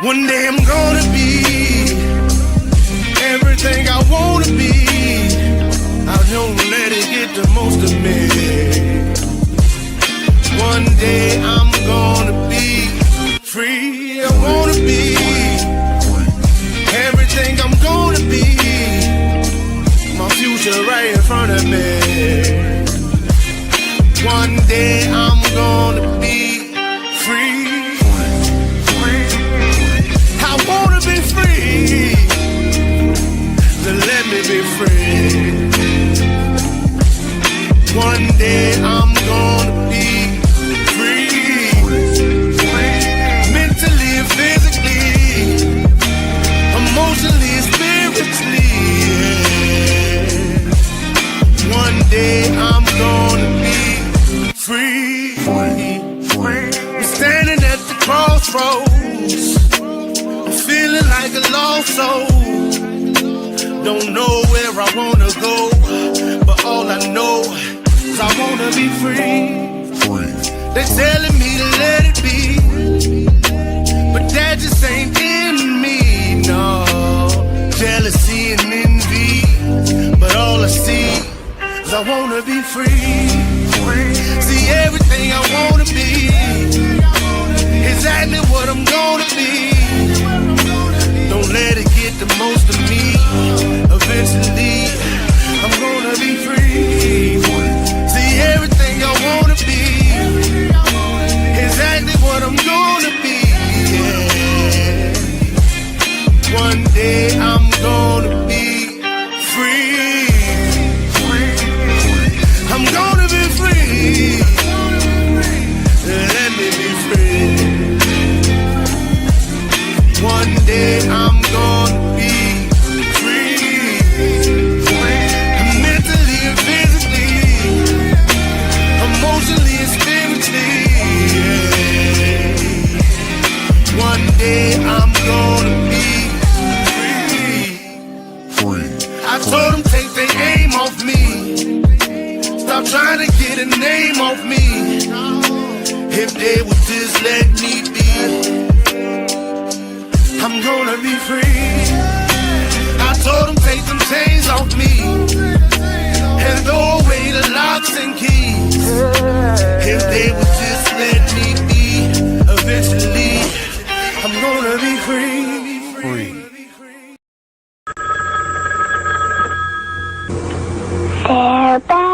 One day I'm gonna be everything I wanna be. I don't let it get the most of me. One day I'm gonna be free. I wanna be everything I'm gonna be. My future right in front of me. One day I'm gonna be free. I wanna be free. So let me be free. One day I'm gonna be free. Mentally and physically, emotionally and spiritually. Yeah. One day I'm gonna be free. I'm standing at the crossroads. I'm feeling like a lost soul. Don't know where I wanna go, but all I know is I wanna be free. They're telling me to let it be, but that just ain't in me, no. Jealousy and envy, but all I see is I wanna be free. See everything I wanna be, exactly what I'm gonna be. Don't let it get the most of me. Eventually, I'm gonna be free. See everything I wanna be, exactly what I'm gonna be. Yeah. One day I'm gonna be free. I'm gonna be free. Let me be free. One day I'm gonna be free. Mentally and physically, emotionally and spiritually. Yeah. One day I'm gonna be free. I told them take their aim off me. Stop trying to get a name off me. If they would just let me be, I'm gonna be free. I told them take them chains off me and throw away the locks and keys. If they would just let me be, eventually I'm gonna be free. They're back.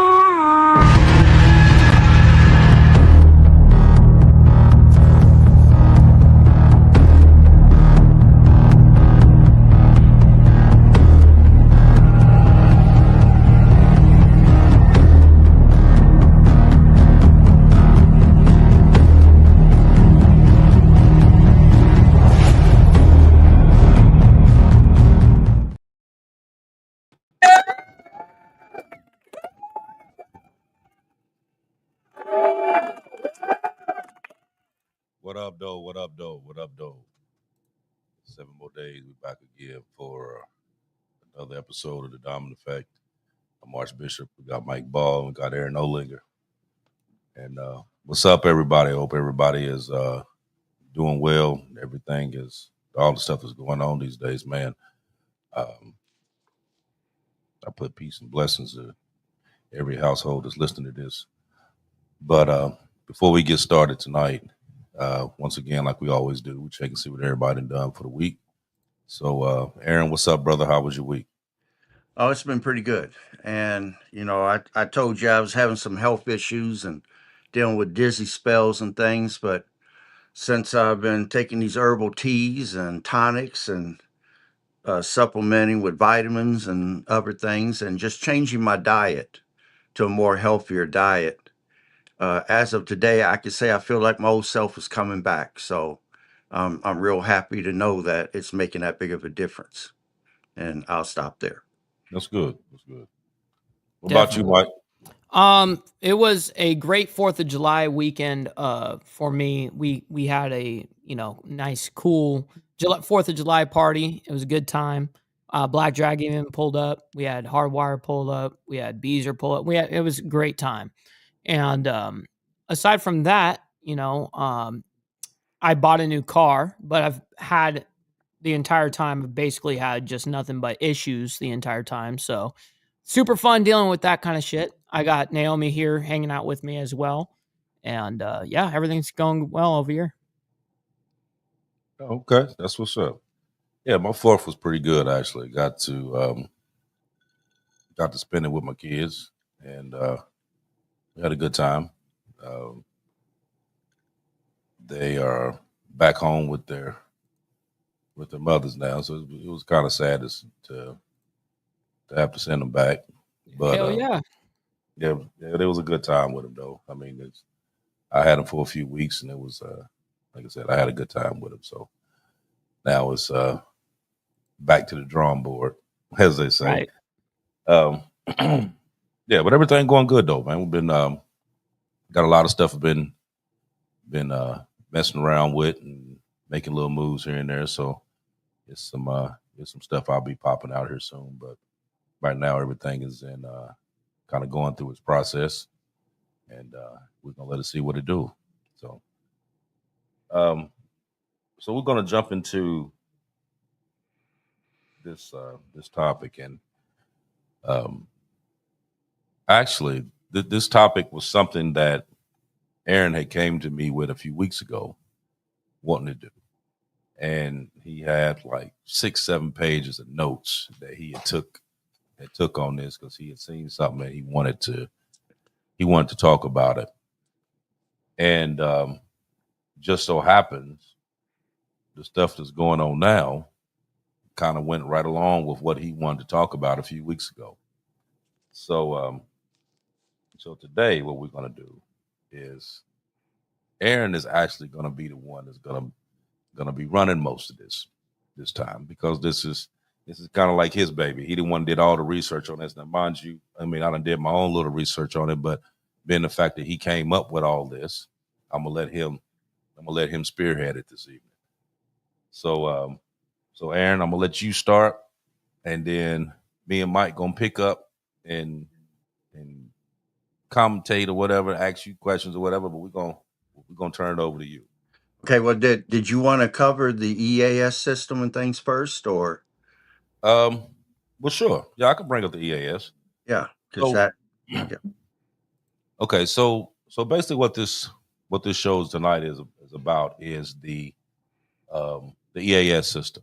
What up, though? What up, though? What up, though? 7 more days. We back again for another episode of The Dominant Effect. I'm Archbishop. We got Mike Ball. We got Aaron Olinger. And what's up, everybody? I hope everybody is doing well. Everything is, all the stuff that's going on these days, man. I put peace and blessings to every household that's listening to this. But before we get started tonight, once again, like we always do, we check and see what everybody done for the week. So, Aaron, what's up, brother? How was your week? Oh, it's been pretty good. And, I told you I was having some health issues and dealing with dizzy spells and things. But since I've been taking these herbal teas and tonics and supplementing with vitamins and other things and just changing my diet to a more healthier diet, as of today, I could say I feel like my old self is coming back. So I'm real happy to know that it's making that big of a difference. And I'll stop there. That's good. That's good. What about you, Mike? It was a great 4th of July weekend for me. We had a, nice cool 4th of July party. It was a good time. Black Dragon even pulled up. We had Hardwire pull up. We had Beezer pull up. It was a great time. And aside from that, I bought a new car, but I've had the entire time, I've basically had just nothing but issues the entire time. So super fun dealing with that kind of shit. I got Naomi here hanging out with me as well. And yeah, everything's going well over here. Okay, that's what's up. Yeah, my fourth was pretty good actually. Got to spend it with my kids, and we had a good time. Um, they are back home with their mothers now, so it was kind of sad to have to send them back. But Hell yeah. yeah, it was a good time with them though. I mean, I had them for a few weeks, and it was like I said, I had a good time with them. So now it's back to the drawing board, as they say. Right. Um, yeah, but everything going good though, man. We've been got a lot of stuff. Been messing around with and making little moves here and there. So it's some stuff I'll be popping out here soon. But right now everything is in kind of going through its process, and we're gonna let it see what it do. So um, so we're gonna jump into this topic, and um, actually this topic was something that Aaron had came to me with a few weeks ago, wanting to do. And he had like 6, 7 pages of notes that he took on this because he had seen something and he wanted to talk about it. And just so happens the stuff that's going on now kind of went right along with what he wanted to talk about a few weeks ago. So today what we're gonna do is Aaron is actually gonna be the one that's gonna be running most of this time, because this is kind of like his baby. He the one did all the research on this. Now, mind you, I mean, I done did my own little research on it, but being the fact that he came up with all this, I'm gonna let him spearhead it this evening. So so Aaron, I'm gonna let you start, and then me and Mike gonna pick up and commentate or whatever, ask you questions or whatever, but we're gonna turn it over to you. Okay, well, did you want to cover the EAS system and things first, or Um, well, sure. Yeah, I can bring up the EAS. yeah, because So, that yeah. okay, so basically, what this shows tonight is about is the EAS system,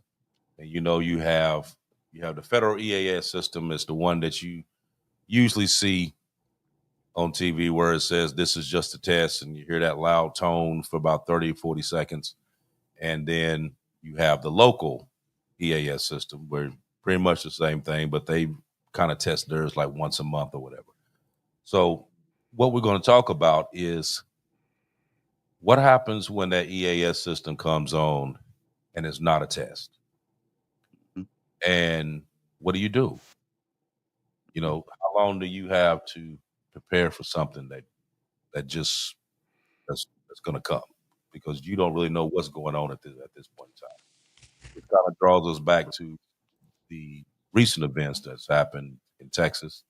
and you have the federal EAS system. It's the one that you usually see on TV where it says this is just a test, and you hear that loud tone for about 30 or 40 seconds, and then you have the local EAS system where pretty much the same thing, but they kind of test theirs like once a month or whatever. So what we're going to talk about is what happens when that EAS system comes on and it's not a test. Mhm. And what do you do? How long do you have to prepare for something that just that's going to come? Because you don't really know what's going on at this point in time. It kind of draws us back to the recent events that's happened in Texas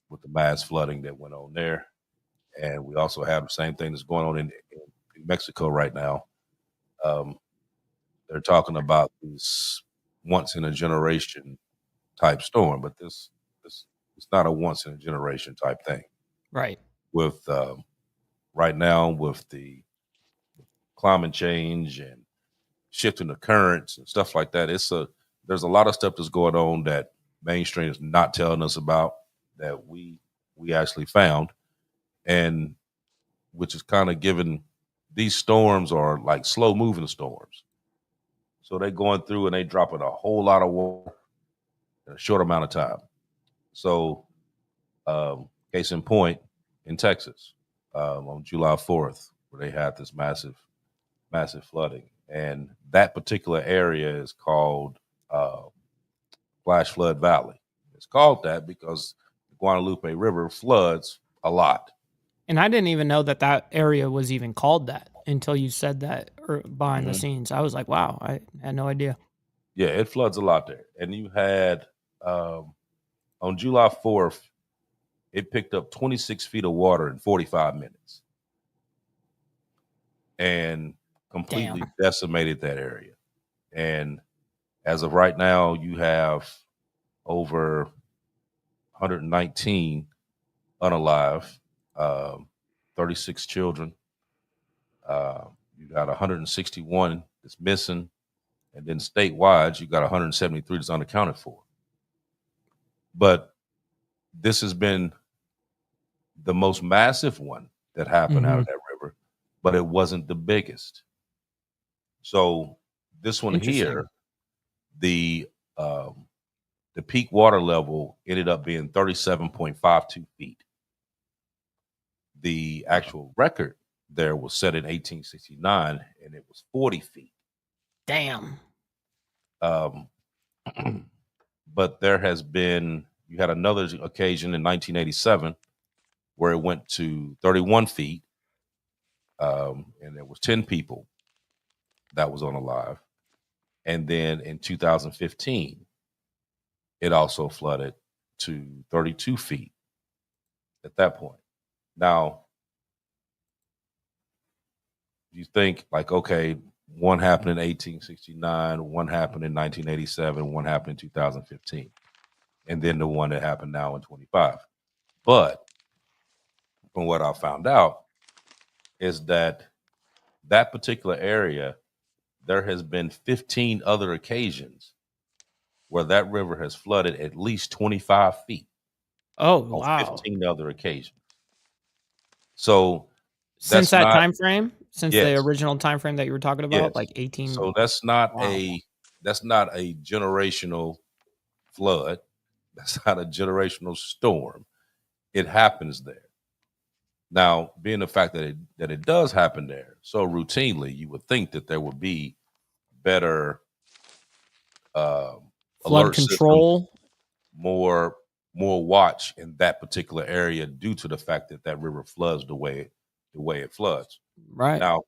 with the mass flooding that went on there. And we also have the same thing that's going on in Mexico right now. Um, they're talking about this once in a generation type storm, but this it's not a once in a generation type thing. Right. With right now with the climate change and shifting the currents and stuff like that, there's a lot of stuff that's going on that mainstream is not telling us about, that we actually found, and which is kind of given, these storms are like slow moving storms. So they're going through and they dropping a whole lot of water in a short amount of time. So case in point, in Texas, on July 4th, where they had this massive flooding, and that particular area is called uh, Flash Flood Valley. It's called that because the Guadalupe River floods a lot. And I didn't even know that area was even called that until you said that behind the Mhm. scenes. I was like, wow, I had no idea. Yeah, it floods a lot there. And you had on July 4th, it picked up 26 feet of water in 45 minutes. and completely Damn. decimated that area. And as of right now, you have over 119 unalive, 36 children. You got 161 that's missing, and then statewide, you got 173 that's unaccounted for. But this has been the most massive one that happened out Mhm. of that river, but it wasn't the biggest. So this one Interesting. here, the um, the peak water level ended up being 37.52 feet. The actual record there was set in 1869, and it was 40 feet. Damn. Um, but there has been, you had another occasion in 1987 where it went to 31 feet, and there was 10 people that was unalive. And then in 2015, it also flooded to 32 feet at that point. Now, you think like, okay, one happened in 1869, one happened in 1987, one happened in 2015, and then the one that happened now in 25. But from what I found out is that that particular area, there has been 15 other occasions where that river has flooded at least 25 feet Oh, on wow. 15 other occasions. So Since that's that not, time frame? Since the yes, original time frame that you were talking about, yes. like 18. So Wow. that's not a generational flood. That's not a generational storm. It happens there. Now, being the fact that it does happen there so routinely, you would think that there would be better Flood alert systems, control. more more watch in that particular area due to the fact that that river floods the way it floods. Right. Now,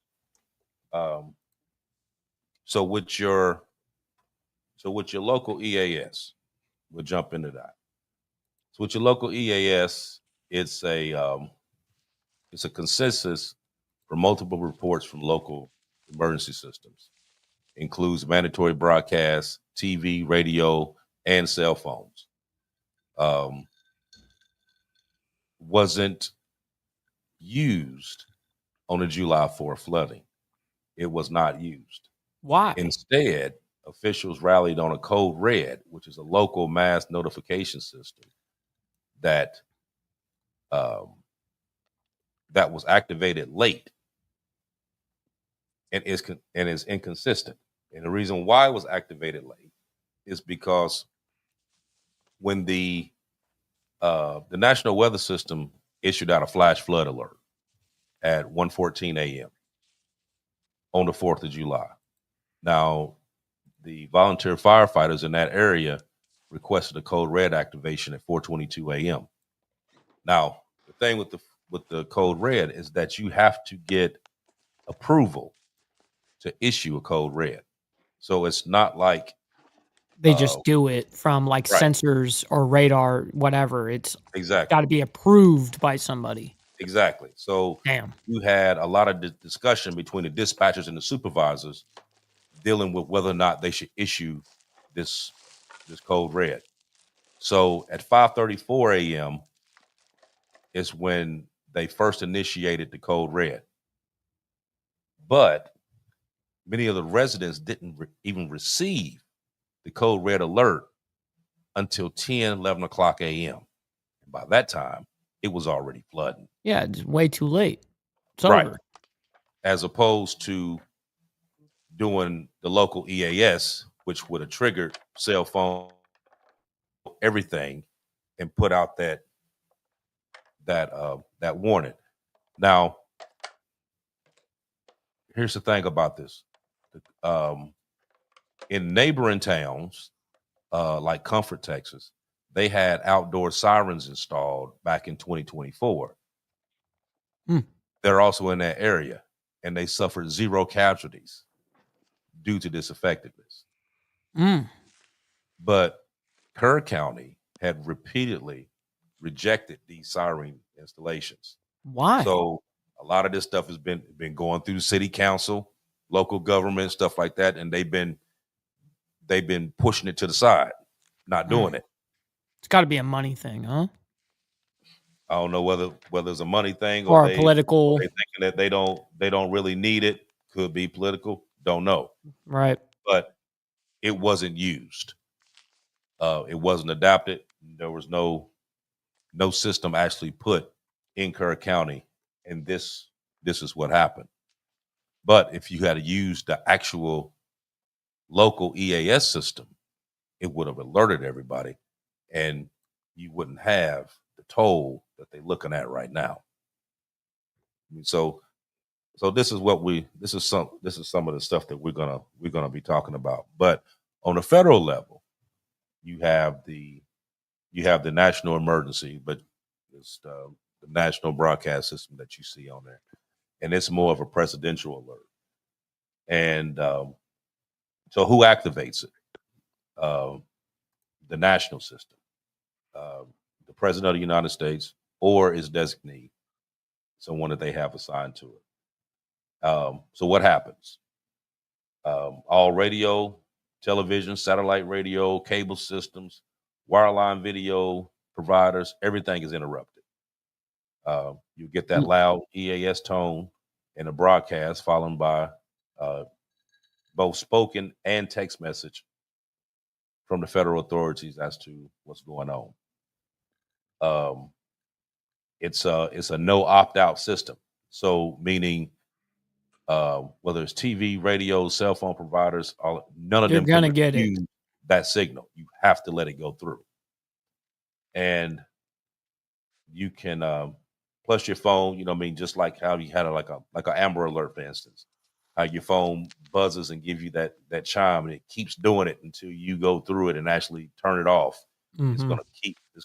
um, so with your local EAS, we'll jump into that. So with your local EAS, it's a it's a consensus for multiple reports from local emergency systems. Includes mandatory broadcasts, TV, radio, and cell phones. Um, wasn't used on the July 4th flooding. It was not used. Why? Instead, officials rallied on a code red, which is a local mass notification system that um, that was activated late and is inconsistent. And the reason why it was activated late is because when the National Weather System issued out a flash flood alert at 1:14 a.m. on the 4th of July. Now, the volunteer firefighters in that area requested a code red activation at 4:22 a.m. Now, the thing with the code red is that you have to get approval to issue a code red. So it's not like They uh, just do it from like right, sensors or radar, whatever. It's got exactly. to be approved by somebody. Exactly. So Damn. you had a lot of discussion between the dispatchers and the supervisors dealing with whether or not they should issue this code red. So at 5:34 a.m. is when they first initiated the code red. But many of the residents didn't even receive the code red alert until 10, 11 o'clock a.m. And by that time, it was already flooding. Yeah, it's way too late. It's Right. over. As opposed to doing the local EAS, which would have triggered cell phone, everything, and put out that warning. Now, here's the thing about this: um, in neighboring towns like Comfort, Texas, they had outdoor sirens installed back in 2024. Hmm. They're also in that area, and they suffered zero casualties due to this effectiveness. Mm. But Kerr County had repeatedly rejected these siren installations. Why? So A lot of this stuff has been going through the city council, local government, stuff like that, and they've been pushing it to the side, not doing it. It's got to be a money thing, huh? I don't know whether it's a money thing Or a they political, thinking that they don't really need it. Could be political. Don't know. right? But it wasn't used. It wasn't adapted. There was no system actually put in Kerr County, and this is what happened. But if you had used the actual local EAS system, it would have alerted everybody, and you wouldn't have the toll that they're looking at right now. I mean, so this is some of the stuff that we're gonna be talking about. But on the federal level, you have the national emergency, but it's the national broadcast system that you see on there, and it's more of a presidential alert. And so, who activates it? The national system, the president of the United States, or his designee, someone that they have assigned to it. So, what happens? All radio, television, satellite radio, cable systems, wireline video providers, everything is interrupted. You get that loud EAS tone in a broadcast, followed by both spoken and text message from the federal authorities as to what's going on. It's a no opt out system. So meaning whether it's TV, radio, cell phone providers, none of You're them gonna can get it. refuse that signal. You have to let it go through, and you can plus your phone. You know, what I mean, just like how you had like an Amber Alert, for instance, how your phone buzzes and give you that chime, and it keeps doing it until you go through it and actually turn it off. It's Mhm.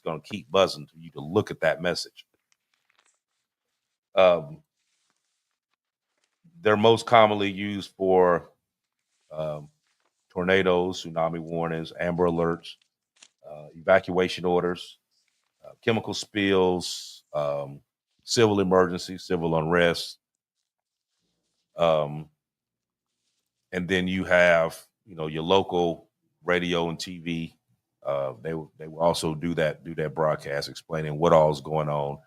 gonna keep buzzing for you to look at that message. They're most commonly used for um, tornadoes, tsunami warnings, Amber Alerts, evacuation orders, chemical spills, civil emergencies, civil unrest, um, and then you have your local radio and TV. They will also do that broadcast explaining what all is going on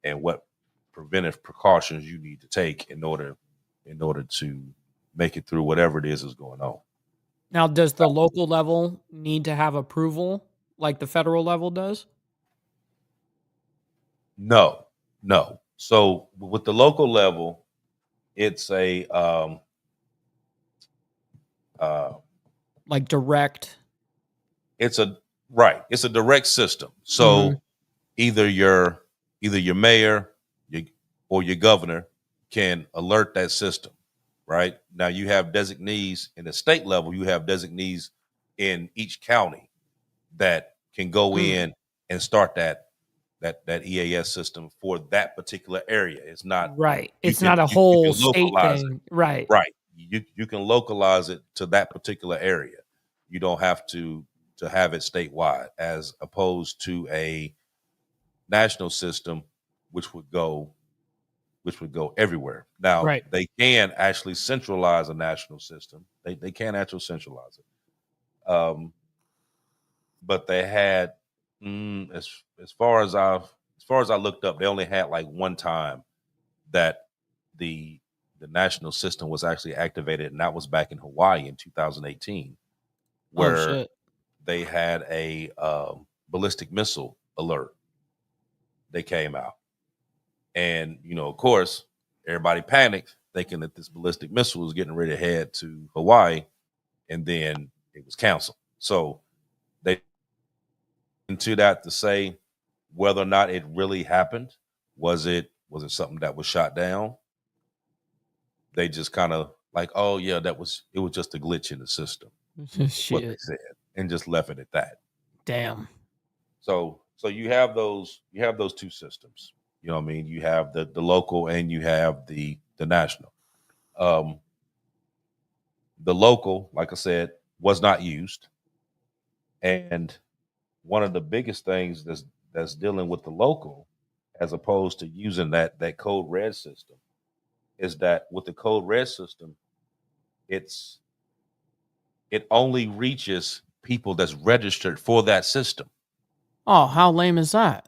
and what preventive precautions you need to take in order to make it through whatever it is going on. Now, does the local level need to have approval like the federal level does? No, no. So with the local level, it's a uh, Like direct? it's a right. It's a direct system. Mhm. So either your mayor or your governor can alert that system. Right now, you have designees in the state level. You have designees in each county that can go in and start that EAS system for that particular area. It's not Right. you It's can not a you whole can state localize it. thing. Right. Right. You can localize it to that particular area. You don't have to have it statewide, as opposed to a national system, which would go everywhere. Now Right. they can actually centralize a national system. They can actually centralize it. But they had as far as I looked up, they only had like one time that the national system was actually activated, and that was back in Hawaii in 2018, Oh, where shit. they had a ballistic missile alert. They came out, and of course, everybody panicked, thinking that this ballistic missile was getting ready to head to Hawaii, and then it was canceled. So they into that to say whether or not it really happened. Was it something that was shot down? They just kind of like, oh yeah, it was just a glitch in the system, is what they Shit. said, and just left it at that. Damn. So you have those two systems. You know what I mean? You have the local and you have the national. Um, the local, like I said, was not used, and one of the biggest things that's dealing with the local, as opposed to using that code red system, is that with the code red system, it's it only reaches people that's registered for that system. Oh, how lame is that?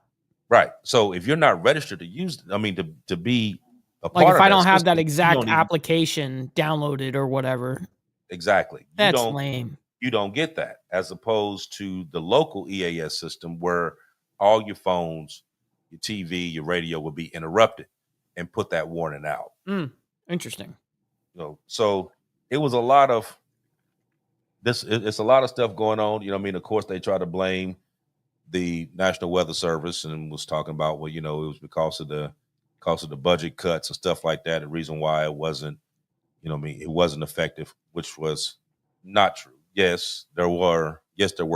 Right. So if you're not registered to use, I mean, to be a Like, part if of I that don't have that system, you exact don't even application downloaded or whatever, exactly. that's lame. You don't get that, as opposed to the local EAS system where all your phones, your TV, your radio will be interrupted and put that warning out. Interesting. So it was a lot of this. It's a lot of stuff going on. You know what I mean? Of course, they try to blame the National Weather Service and was talking about, well, it was because of the budget cuts and stuff like that. The reason why it wasn't, it wasn't effective, which was not true. Yes, there were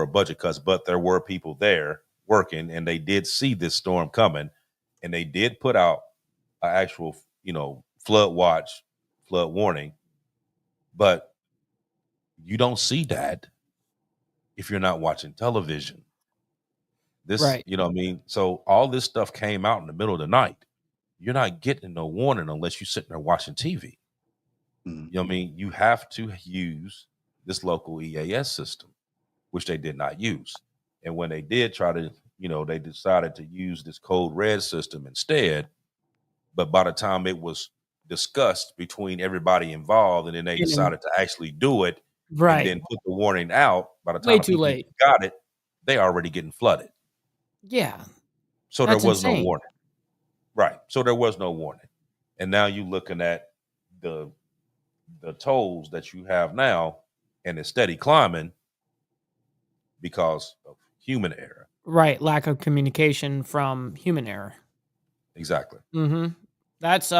budget cuts, but there were people there working, and they did see this storm coming, and they did put out an actual, flood watch, flood warning. But you don't see that if you're not watching television. Right. You know what I mean? So all this stuff came out in the middle of the night. You're not getting no warning unless you're sitting there watching TV. Mhm. You know what I mean? You have to use this local EAS system, which they did not use. And when they did try to, they decided to use this code red system instead. But by the time it was discussed between everybody involved, and then they decided to actually do it and Right. then put the warning out, by the Way time the too people late. got it, they already getting flooded. Yeah. So there That's was no insane. warning. Right. So there was no warning. And now you're looking at the tolls that you have now, and it's steady climbing because of human error. Right. Lack of communication from human error. Exactly. That's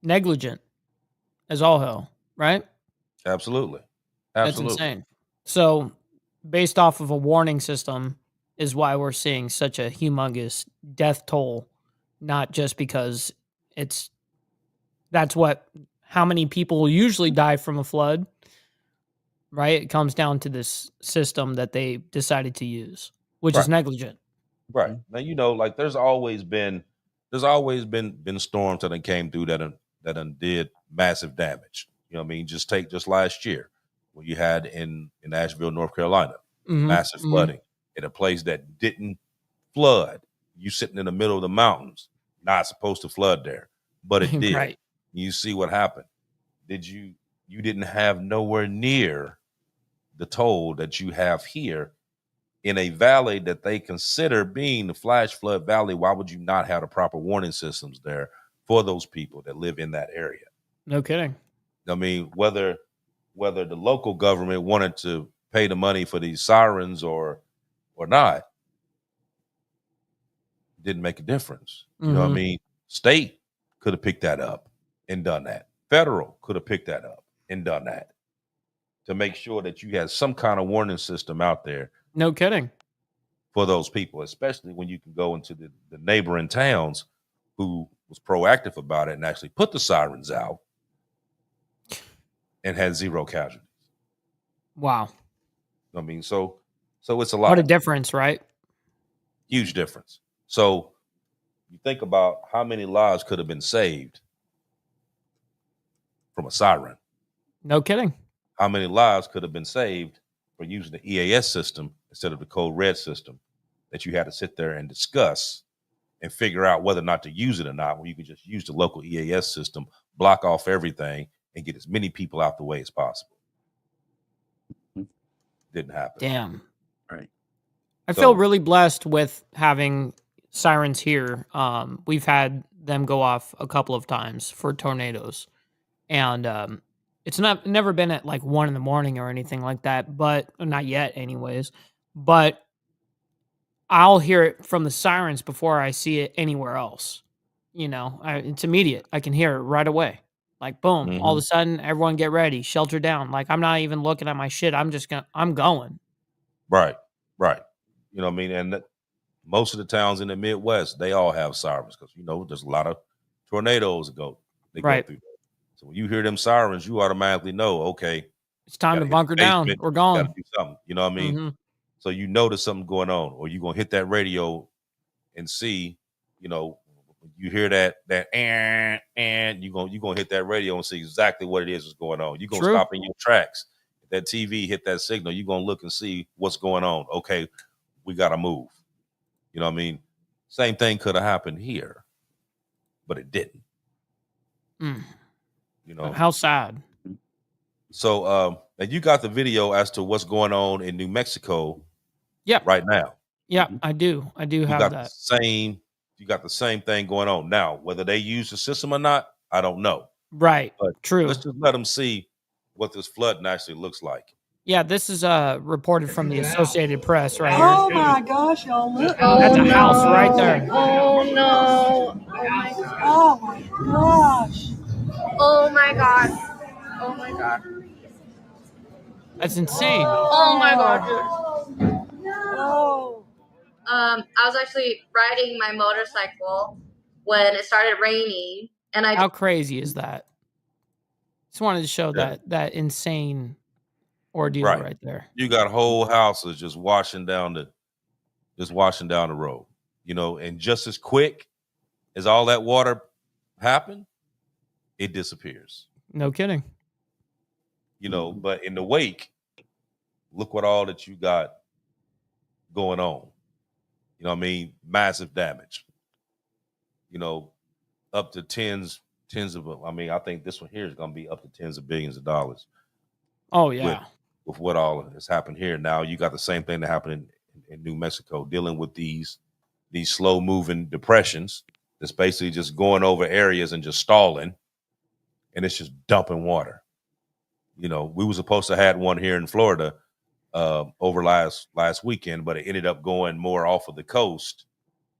negligent as all hell, right? Absolutely. That's insane. So, based off of a warning system, is why we're seeing such a humongous death toll, not just because that's how many people usually die from a flood, right? It comes down to this system that they decided to use, which is Right. negligent. Right. Now, like there's always been storms that came through that did massive damage. You know what I mean? Just last year when you had in Asheville, North Carolina, massive flooding in a place that didn't flood. You sitting in the middle of the mountains, not supposed to flood there, but it did. Right. You see what happened. You didn't have nowhere near the toll that you have here in a valley that they consider being the flash flood valley. Why would you not have the proper warning systems there for those people that live in that area? No kidding. I mean, whether the local government wanted to pay the money for these sirens or not, didn't make a difference. You know what I mean? State could have picked that up and done that. Federal could have picked that up and done that to make sure that you had some kind of warning system out there. No kidding. For those people, especially when you can go into the neighboring towns who was proactive about it and actually put the sirens out and had zero casualties. Wow. I mean, so it's a lot. What a difference, right? Huge difference. So you think about how many lives could have been saved from a siren. No kidding. How many lives could have been saved for using the EAS system instead of the code red system that you had to sit there and discuss and figure out whether or not to use it or not, when you could just use the local EAS system, block off everything, and get as many people out the way as possible. Didn't happen. Damn. Right. I feel really blessed with having sirens here. We've had them go off a couple of times for tornadoes, and it's never been at like 1 a.m. or anything like that, but not yet, anyways. But I'll hear it from the sirens before I see it anywhere else. It's immediate. I can hear it right away. Like boom, all of a sudden, everyone get ready, shelter down. Like I'm not even looking at my shit. I'm going. Right. You know what I mean? And most of the towns in the Midwest, they all have sirens because, there's a lot of tornadoes that go through there. So when you hear them sirens, you automatically know, okay, it's time to bunker down. We're going. Gotta do something. You know what I mean? So there's something going on, or you're going to hit that radio and see, you hear that and you gonna hit that radio and see exactly what it is that's going on. You're gonna True. stop in your tracks. If that TV hit that signal, you're gonna look and see what's going on. Okay, we gotta move. You know what I mean? Same thing could have happened here, but it didn't. Mm. You know. How sad. So and you got the video as to what's going on in New Mexico Yep. right now. Yep, I do. I do You have got that. you got the same thing going on. Now, whether they use the system or not, I don't know. Right. But True. let's just let them see what this flooding actually looks like. Yeah, this is reported from the Associated Press right Oh here. my gosh, y'all look. That's a house right there. Oh no. Oh my gosh. Oh my god. Oh my god. That's insane. Oh my god, dude. Oh. I was actually riding my motorcycle when it started raining, and I How crazy is that? Just wanted to show Yeah. that insane ordeal Right. right there. You got whole houses just washing down the road, you know, and just as quick as all that water happened, it disappears. No kidding. You know, but in the wake, look what all that you got going on. You know what I mean? Massive damage. You know, up to tens of, I mean, I think this one here is going to be up to tens of billions of dollars. Oh yeah. With what all has happened here. Now you got the same thing that happened in New Mexico, dealing with these slow moving depressions that's basically just going over areas and just stalling, and it's just dumping water. You know, we were supposed to have one here in Florida over last weekend, but it ended up going more off of the coast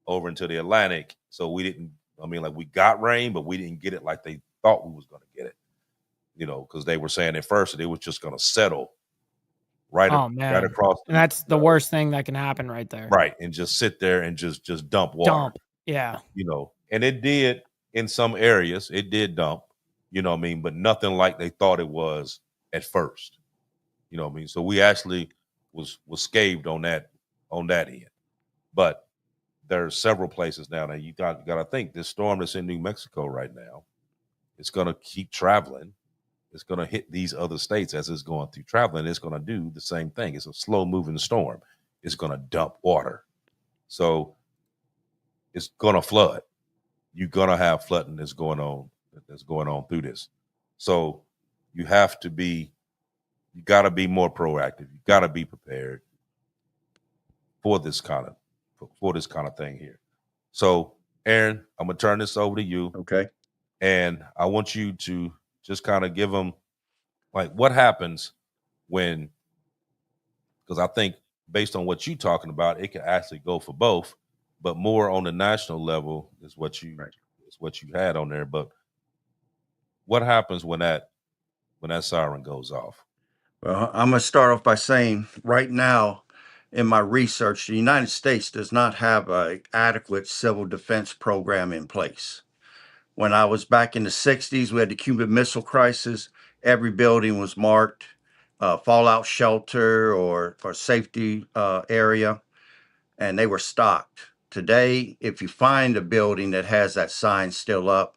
over into the Atlantic. So we didn't. I mean, like we got rain, but we didn't get it like they thought we was going to get it. You know, because they were saying at first that it was just going to settle right across. And that's the worst thing that can happen right there. Right, and just sit there and just dump water. Yeah. You know, and it did in some areas. It did dump. You know what I mean? But nothing like they thought it was at first. You know what I mean? So we actually was scathed on that end. But there's several places now that you got to think this storm that's in New Mexico right now, it's going to keep traveling. It's going to hit these other states as it's going through traveling. It's going to do the same thing. It's a slow moving storm. It's going to dump water. So it's going to flood. You're going to have flooding that's going on through this. So you got to be more proactive. You got to be prepared for this kind of thing here. So Aaron, I'm going to turn this over to you. Okay. And I want you to just kind of give them like what happens when, because I think based on what you're talking about, it can actually go for both, but more on the national level is what you had on there. But what happens when that siren goes off? Well, I'm going to start off by saying right now in my research, the United States does not have an adequate civil defense program in place. When I was back in the 60s, we had the Cuban Missile Crisis. Every building was marked fallout shelter or safety area, and they were stocked. Today, if you find a building that has that sign still up,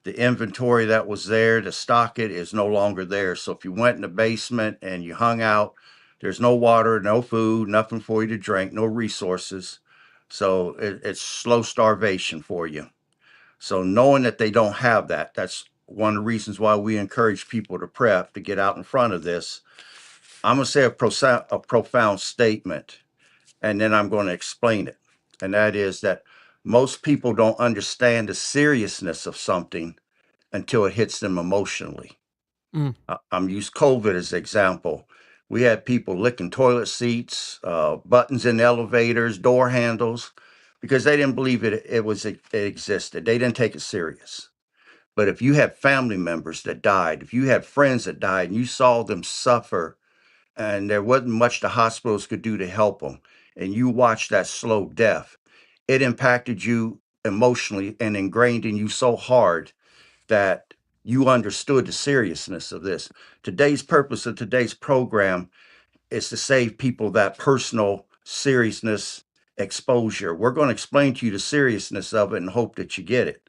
the inventory that was there to stock it is no longer there. So if you went in the basement and you hung out, there's no water, no food, nothing for you to drink, no resources. So it's slow starvation for you. So knowing that they don't have that, that's one of the reasons why we encourage people to prep, to get out in front of this. I'm going to say a profound statement, and then I'm going to explain it. And that is that most people don't understand the seriousness of something until it hits them emotionally. I'm use COVID as an example. We had people licking toilet seats, buttons in elevators, door handles, because they didn't believe it existed. They didn't take it serious. But if you had family members that died, if you had friends that died, and you saw them suffer, and there wasn't much the hospitals could do to help them, and you watched that slow death, it impacted you emotionally and ingrained in you so hard that you understood the seriousness of this. Today's purpose of today's program is to save people that personal seriousness exposure. We're going to explain to you the seriousness of it and hope that you get it.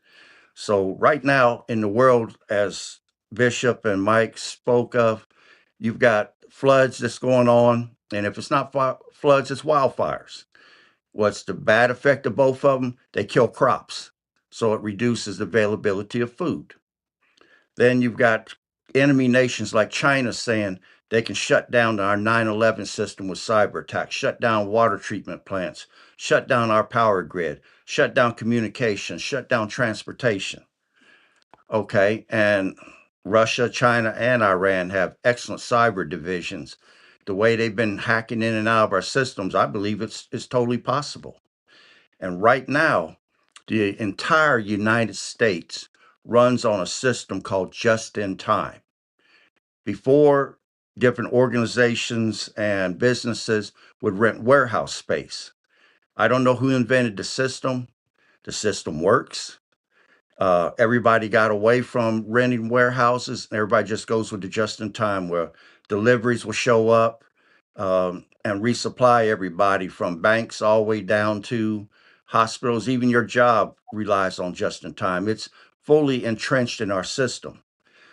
So, right now in the world, as Bishop and Mike spoke of, you've got floods that's going on. And if it's not floods, it's wildfires. What's the bad effect of both of them? They kill crops. So, it reduces the availability of food. Then you've got enemy nations like China saying they can shut down our 9/11 system with cyber attacks, shut down water treatment plants, shut down our power grid, shut down communication, shut down transportation. Okay, and Russia, China, and Iran have excellent cyber divisions. The way they've been hacking in and out of our systems, I believe it's totally possible. And right now, the entire United States runs on a system called just in time. Before, different organizations and businesses would rent warehouse space. I don't know who invented the system. The system works. Everybody got away from renting warehouses. Everybody just goes with the just in time where deliveries will show up and resupply everybody from banks all the way down to hospitals. Even your job relies on just in time. It's fully entrenched in our system.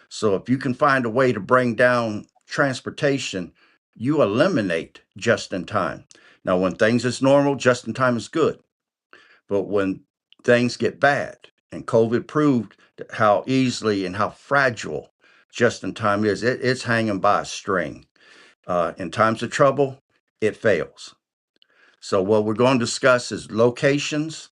So if you can find a way to bring down transportation, you eliminate just in time. Now, when things is normal, just in time is good. But when things get bad, and COVID proved how easily and how fragile just in time is, it's hanging by a string. In times of trouble, it fails. So, what we're going to discuss is locations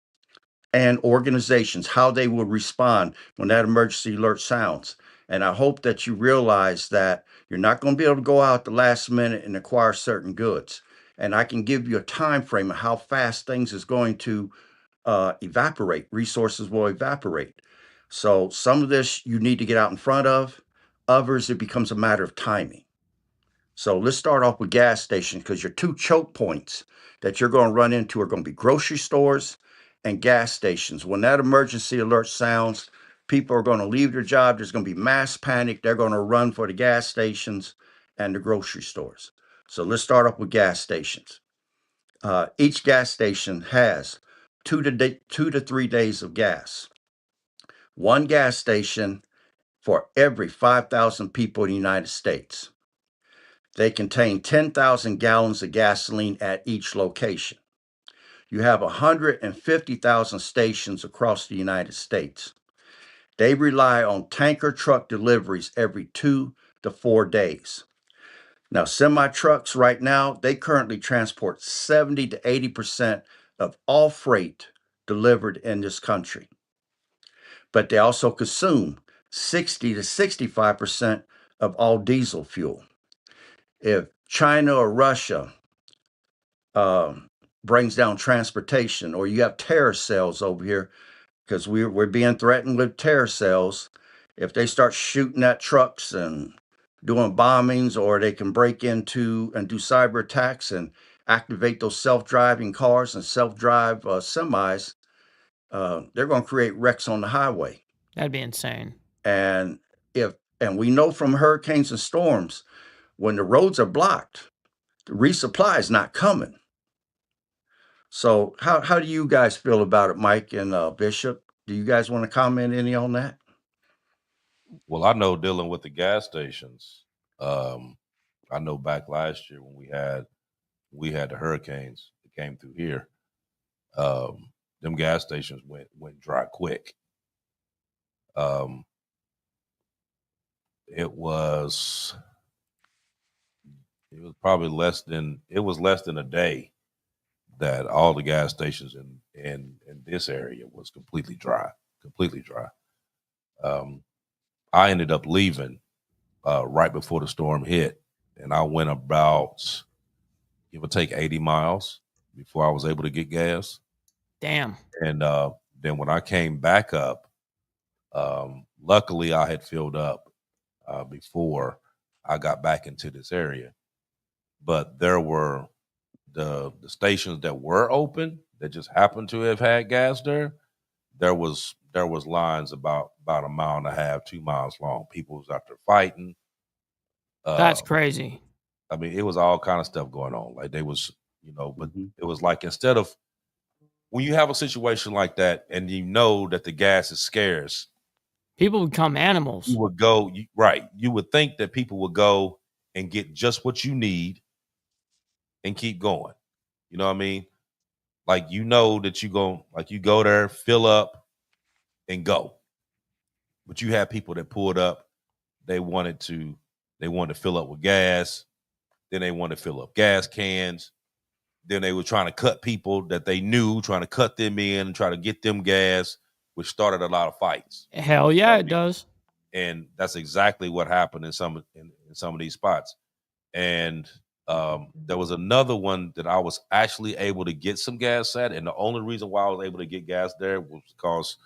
and organizations, how they will respond when that emergency alert sounds. And I hope that you realize that you're not going to be able to go out at the last minute and acquire certain goods. And I can give you a time frame of how fast things is going to evaporate. Resources will evaporate. So some of this you need to get out in front of. Others, it becomes a matter of timing. So let's start off with gas stations because your two choke points that you're going to run into are going to be grocery stores and gas stations. When that emergency alert sounds, people are going to leave their job. There's going to be mass panic. They're going to run for the gas stations and the grocery stores. So let's start off with gas stations. Each gas station has 2 to 3 days of gas. One gas station for every 5,000 people in the United States. They contain 10,000 gallons of gasoline at each location. You have 150,000 stations across the United States. They rely on tanker truck deliveries every 2 to 4 days. Now, semi trucks right now, they currently transport 70 to 80% of all freight delivered in this country. But they also consume 60 to 65% of all diesel fuel. If China or Russia brings down transportation, or you have terror cells over here, because we're being threatened with terror cells. If they start shooting at trucks and doing bombings, or they can break into and do cyber attacks and activate those self-driving cars and self-drive semis, they're going to create wrecks on the highway. That'd be insane. And we know from hurricanes and storms, when the roads are blocked, the resupply is not coming. So how do you guys feel about it, Mike and Bishop? Do you guys want to comment any on that? Well, I know dealing with the gas stations. I know back last year when we had the hurricanes that came through here. Them gas stations went dry quick. It was probably less than a day that all the gas stations in this area was completely dry. I ended up leaving right before the storm hit, and I went about, give or take, 80 miles before I was able to get gas. Damn. And then when I came back up, luckily I had filled up before I got back into this area. But there were the stations that were open that just happened to have had gas there. There was lines about a mile and a half, 2 miles long. People was out there fighting. That's crazy. I mean, it was all kind of stuff going on. Like they was, but Mhm. it was like instead of when you have a situation like that and you know that the gas is scarce, People become animals. you would go right. You would think that people would go and get just what you need and keep going. You know what I mean? Like you know that you go there, fill up, and go. But you have people that pulled up, they wanted to fill up with gas, then they wanted to fill up gas cans. Then they were trying to cut people that they knew, trying to cut them in and try to get them gas, which started a lot of fights. Hell yeah, it does. And that's exactly what happened in some of these spots. And there was another one that I was actually able to get some gas at, and the only reason why I was able to get gas there was because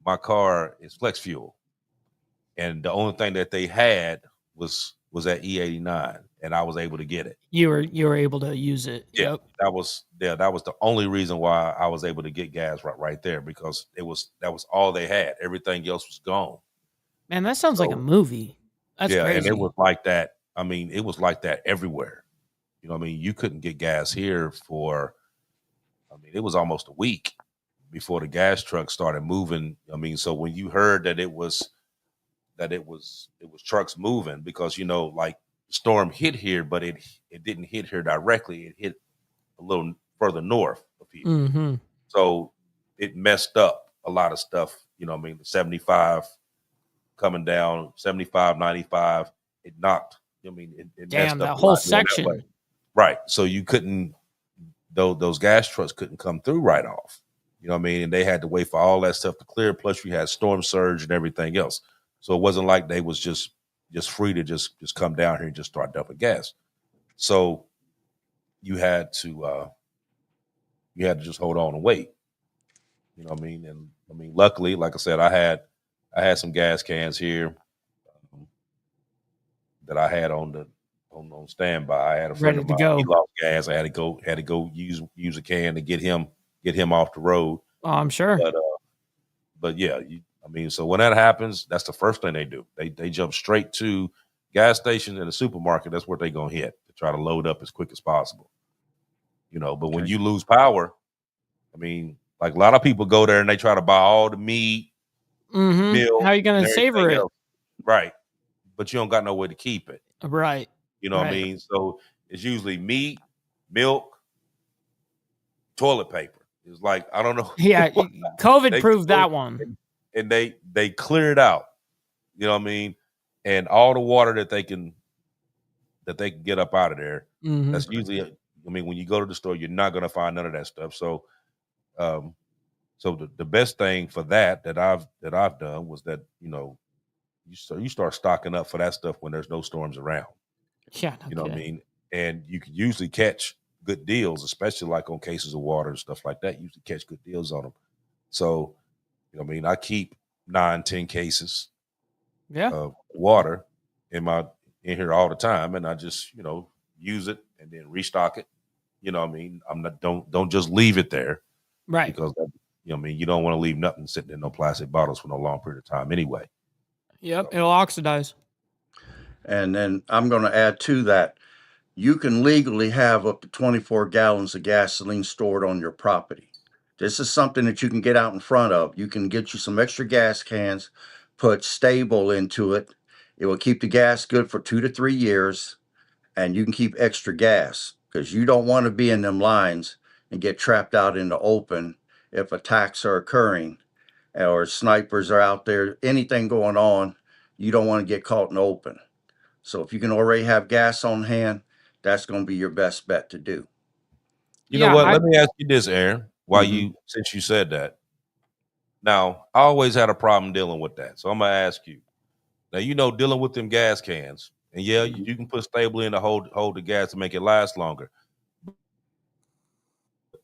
my car is flex fuel, and the only thing that they had was at E89, and I was able to get it. You were able to use it. Yeah, Yep. that was the only reason why I was able to get gas right there, because that was all they had. Everything else was gone. Man, that sounds like a movie. That's yeah, crazy. and it was like that. I mean, it was like that everywhere. You know what I mean? You couldn't get gas here for, I mean, it was almost a week before the gas truck started moving. I mean, so when you heard that it was trucks moving, because, you know, like storm hit here, but it didn't hit here directly. It hit a little further north of here. Mm-hmm. So it messed up a lot of stuff. You know what I mean? The 75 coming down, 75, 95, it knocked. I mean, it messed Damn, up that a whole lot going that section. way. Right. So you couldn't, those gas trucks couldn't come through right off. You know what I mean? And they had to wait for all that stuff to clear. Plus you had storm surge and everything else. So it wasn't like they was just free to just come down here and just start dumping gas. So you had to just hold on and wait. You know what I mean? And I mean, luckily, like I said, I had some gas cans here that I had on standby. I had a friend Ready of to mine. go. He lost gas. I had to go use a can to get him off the road. Oh, I'm sure. But yeah, I mean, so when that happens, that's the first thing they do. They jump straight to gas station and the supermarket. That's where they're gonna hit to try to load up as quick as possible. You know, but when you lose power, I mean, like a lot of people go there and they try to buy all the meat, Mm-hmm. milk. How are you gonna and savor everything it? else. Right. But you don't got nowhere to keep it. Right. You know what I Right. mean? So it's usually meat, milk, toilet paper. It's like, I don't know. Yeah, COVID proved that one. And they clear it out. You know what I mean? And all the water that they can get up out of there. Mm-hmm. That's usually, I mean, when you go to the store, you're not going to find none of that stuff. So, so the best thing for that I've done was that, you know, you start stocking up for that stuff when there's no storms around. Yeah, no You know what I kidding. mean? And you can usually catch good deals, especially like on cases of water and stuff like that. You usually catch good deals on them. So, you know what I mean? I keep 9-10 cases Yeah. of water in here all the time, and I just, you know, use it and then restock it. You know what I mean? I'm not don't just leave it there, Right. because you know what I mean, you don't want to leave nothing sitting in no plastic bottles for no long period of time anyway. Yep. It'll oxidize. And then I'm going to add to that, you can legally have up to 24 gallons of gasoline stored on your property. This is something that you can get out in front of. You can get you some extra gas cans, put stable into it. It will keep the gas good for 2 to 3 years, and you can keep extra gas, because you don't want to be in them lines and get trapped out in the open if attacks are occurring or snipers are out there, anything going on. You don't want to get caught in the open. So if you can already have gas on hand, that's going to be your best bet to do. You Yeah, know what? I- Let me ask you this, Aaron. Mhm. Since you said that, now I always had a problem dealing with that. So I'm gonna ask you. Now, you know, dealing with them gas cans, and yeah, you can put stable in to hold the gas to make it last longer.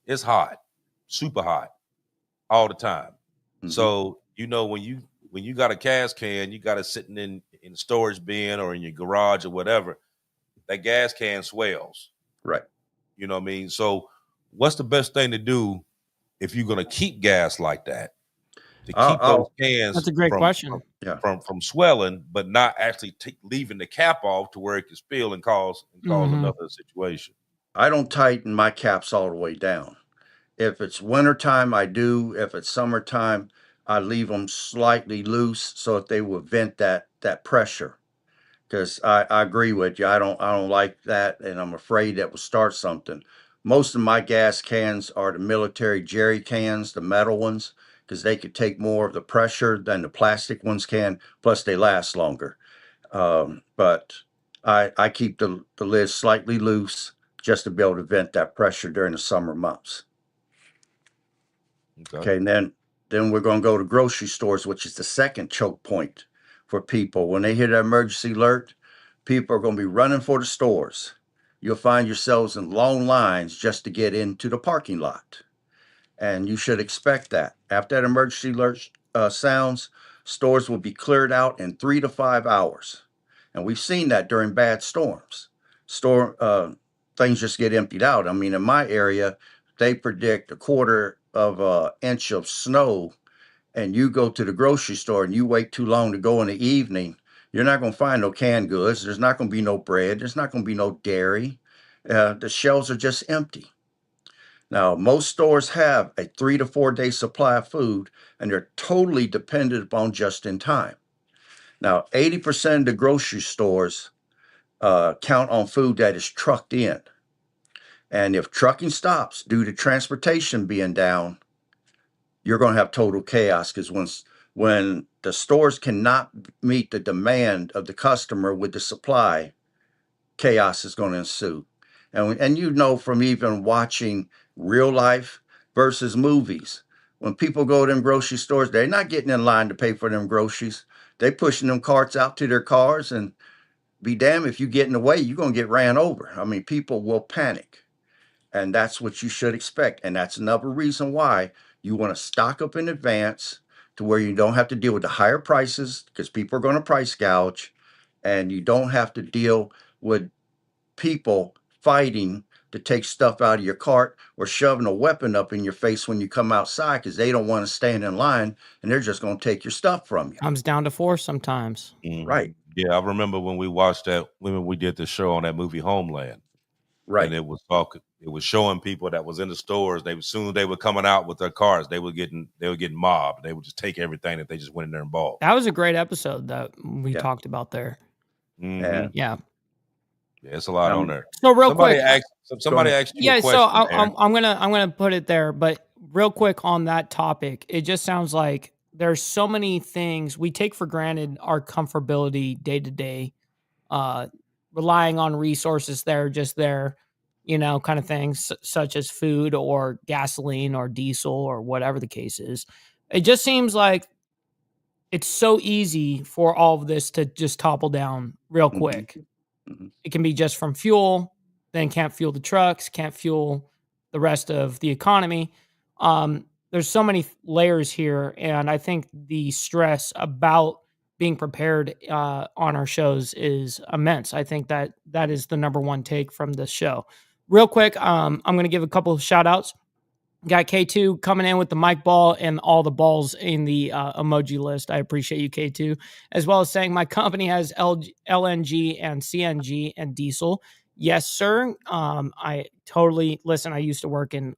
It's hot, super hot, all the time. Mhm. So you know, when you got a gas can, you got it sitting in the storage bin or in your garage or whatever. That gas can swells. Right. You know what I mean? So what's the best thing to do if you're gonna keep gas like that? To keep those cans That's a great question. Yeah. from swelling, but not actually leaving the cap off to where it can spill and cause Mhm. another situation. I don't tighten my caps all the way down. If it's wintertime, I do. If it's summertime, I leave them slightly loose so that they will vent that pressure. Because I agree with you. I don't like that, and I'm afraid that will start something. Most of my gas cans are the military jerry cans, the metal ones, because they could take more of the pressure than the plastic ones can. Plus, they last longer. But I keep the lid slightly loose just to be able to vent that pressure during the summer months. Okay. Okay, and then we're going to go to grocery stores, which is the second choke point for people. When they hear that emergency alert, people are going to be running for the stores. You'll find yourselves in long lines just to get into the parking lot, and you should expect that. After that emergency alert sounds, stores will be cleared out in 3 to 5 hours, and we've seen that during bad storms. Store things just get emptied out. I mean, in my area, they predict a quarter of an inch of snow, and you go to the grocery store and you wait too long to go in the evening, you're not going to find no canned goods. There's not going to be no bread. There's not going to be no dairy. The shelves are just empty. Now, most stores have a 3 to 4 day supply of food, and they're totally dependent upon just in time. Now, 80% of the grocery stores count on food that is trucked in. And if trucking stops due to transportation being down, you're going to have total chaos, because when the stores cannot meet the demand of the customer with the supply, chaos is going to ensue. And you know, from even watching real life versus movies, when people go to them grocery stores, they're not getting in line to pay for them groceries. They pushing them carts out to their cars, and be damned if you get in the way, you're going to get ran over. I mean, people will panic. And that's what you should expect. And that's another reason why you want to stock up in advance, to where you don't have to deal with the higher prices, because people are going to price gouge, and you don't have to deal with people fighting to take stuff out of your cart or shoving a weapon up in your face when you come outside, because they don't want to stand in line, and they're just going to take your stuff from you. Comes down to force sometimes. Mhm. Right. Yeah, I remember when we watched that when we did the show on that movie Homeland, Right. and it was showing people that was in the stores. As soon as they were coming out with their cars, they were getting mobbed. They would just take everything that they just went in there and bought. That was a great episode that we Yeah. talked about there. Mhm. And Yeah. Yeah, it's a lot on there. So real Somebody quick, asked you a yeah. question. So Aaron. I'm gonna put it there, but real quick on that topic, it just sounds like there's so many things we take for granted our comfortability day to day, relying on resources that are just there, kind of things such as food or gasoline or diesel or whatever the case is. It just seems like it's so easy for all of this to just topple down real Mhm. quick. Mhm. It can be just from fuel, then can't fuel the trucks, can't fuel the rest of the economy. There's so many layers here, and I think the stress about being prepared on our shows is immense. I think that is the number one take from this show. Real quick, I'm going to give a couple of shout outs. Got K2 coming in with the mic ball and all the balls in the emoji list. I appreciate you, K2, as well as saying my company has LNG and CNG and diesel. Yes, sir. I totally listen. I used to work in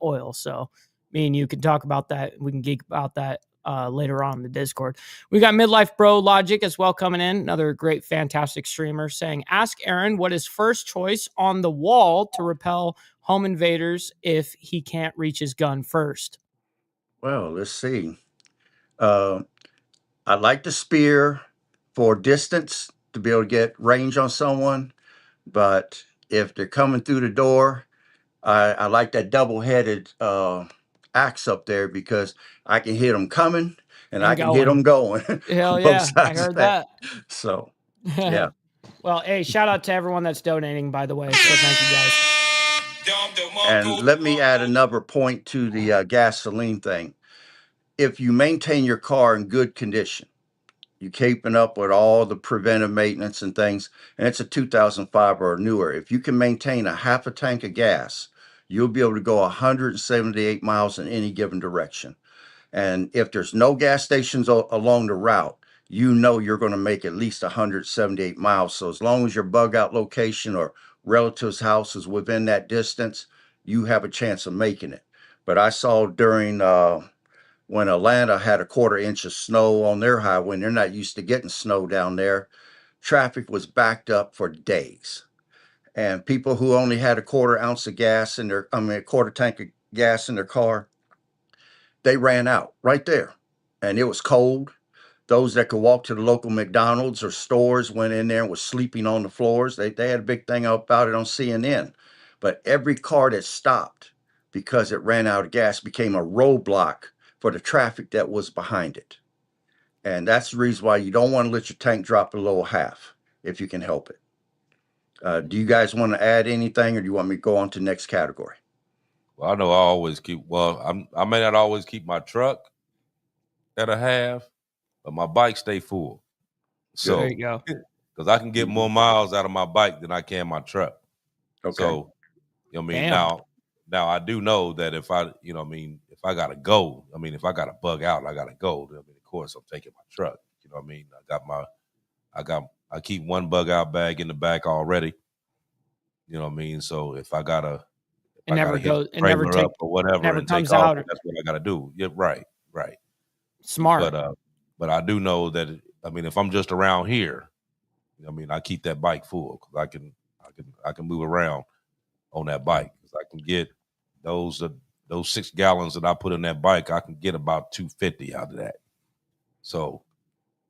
oil, so me and you can talk about that. We can geek about that later on in the Discord. We got Midlife Bro Logic as well coming in. Another great, fantastic streamer saying, ask Aaron what is first choice on the wall to repel home invaders if he can't reach his gun first. Well, let's see. Uh, I like the spear for distance, to be able to get range on someone. But if they're coming through the door, I like that double-headed axe up there, because I can hit them coming and I And can hit them going Hell on both yeah, I sides of heard that. that. So, yeah. Well, hey, shout out to everyone that's donating, by the way. So thank you guys. And let me add another point to the gasoline thing. If you maintain your car in good condition, you're keeping up with all the preventive maintenance and things, and it's a 2005 or newer, if you can maintain a half a tank of gas, you'll be able to go 178 miles in any given direction. And if there's no gas stations along the route, you know you're going to make at least 178 miles. So as long as your bug out location or relative's house is within that distance, you have a chance of making it. But I saw during when Atlanta had a quarter inch of snow on their highway, and they're not used to getting snow down there, traffic was backed up for days. And people who only had a quarter ounce of gas in their, I mean, a quarter tank of gas in their car, they ran out right there. And it was cold. Those that could walk to the local McDonald's or stores went in there and was sleeping on the floors. They had a big thing about it on CNN. But every car that stopped because it ran out of gas became a roadblock for the traffic that was behind it. And that's the reason why you don't want to let your tank drop below half if you can help it. Do you guys want to add anything, or do you want me to go on to the next category? Well, I know I always keep. Well, I may not always keep my truck at a half, but my bike stay full. There So, you go. because I can get more miles out of my bike than I can my truck. Okay. So, you know what I mean? Damn. Now I do know that if I, you know what I mean, if I gotta go, I mean, if I gotta bug out and I gotta go, then I mean, of course I'm taking my truck. You know what I mean? I keep one bug out bag in the back already. You know what I mean? So if I gotta It never hit goes. the It never trailer up or whatever never and take comes off, out. then that's what I gotta do. Yeah, right. Smart. But I do know that I mean, if I'm just around here, I mean, I keep that bike full because I can move around on that bike because I can get those 6 gallons that I put in that bike. I can get about 250 out of that. So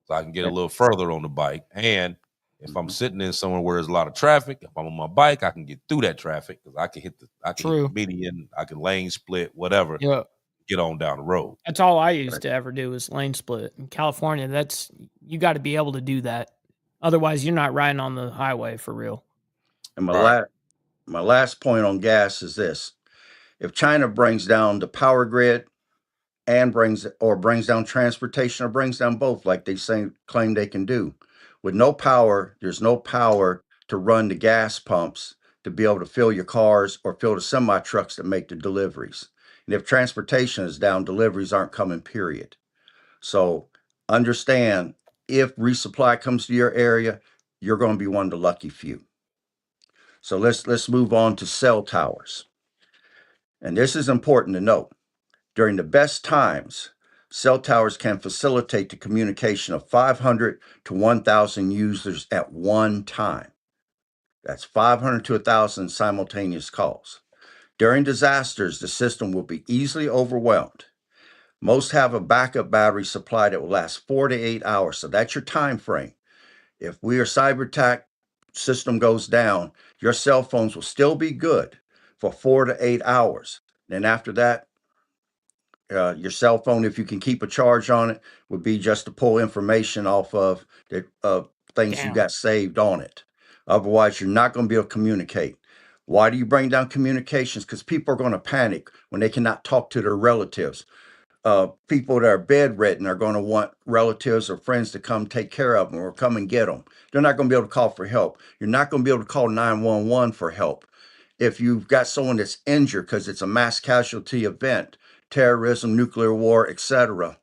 I can get a little further on the bike. And if I'm sitting in somewhere where there's a lot of traffic, if I'm on my bike, I can get through that traffic because I can hit True. the median, I can lane split, whatever, Yeah. get on down the road. That's all I used to ever do was lane split. In California, you got to be able to do that. Otherwise, you're not riding on the highway for real. And Right. my last point on gas is this: if China brings down the power grid and brings down transportation or brings down both, like they claim they can do, with no power, there's no power to run the gas pumps to be able to fill your cars or fill the semi trucks that make the deliveries. And if transportation is down, deliveries aren't coming, period. So understand, if resupply comes to your area, you're going to be one of the lucky few. So let's move on to cell towers. And this is important to note. During the best times, cell towers can facilitate the communication of 500 to 1,000 users at one time. That's 500 to 1,000 simultaneous calls. During disasters, the system will be easily overwhelmed. Most have a backup battery supply that will last 4 to 8 hours. So that's your time frame. If we are cyber attack system goes down, your cell phones will still be good for 4 to 8 hours. Then after that, your cell phone, if you can keep a charge on it, would be just to pull information off of the things you Damn. got saved on it. Otherwise, you're not going to be able to communicate. Why do you bring down communications? Because people are going to panic when they cannot talk to their relatives. People that are bedridden are going to want relatives or friends to come take care of them or come and get them. They're not going to be able to call for help. You're not going to be able to call 911 for help. If you've got someone that's injured because it's a mass casualty event, terrorism, nuclear war, etc.,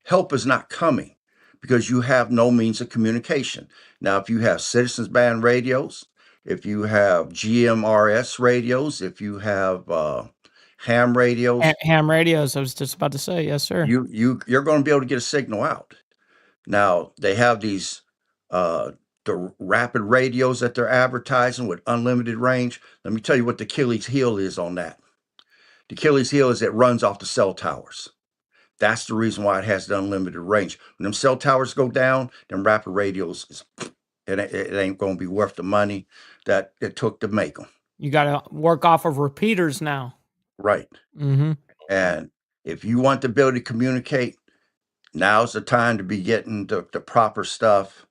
help is not coming because you have no means of communication. Now, if you have citizens band radios, if you have GMRS radios, if you have ham radios, Ham radios. I was just about to say, yes, sir. you're going to be able to get a signal out. Now they have these the rapid radios that they're advertising with unlimited range. Let me tell you what the Achilles heel is on that. The Achilles heel is it runs off the cell towers. That's the reason why it has the unlimited range. When them cell towers go down, them rapid radios, it ain't going to be worth the money that it took to make them. You got to work off of repeaters now. Right. Mm-hmm. And if you want the ability to communicate, now's the time to be getting the proper stuff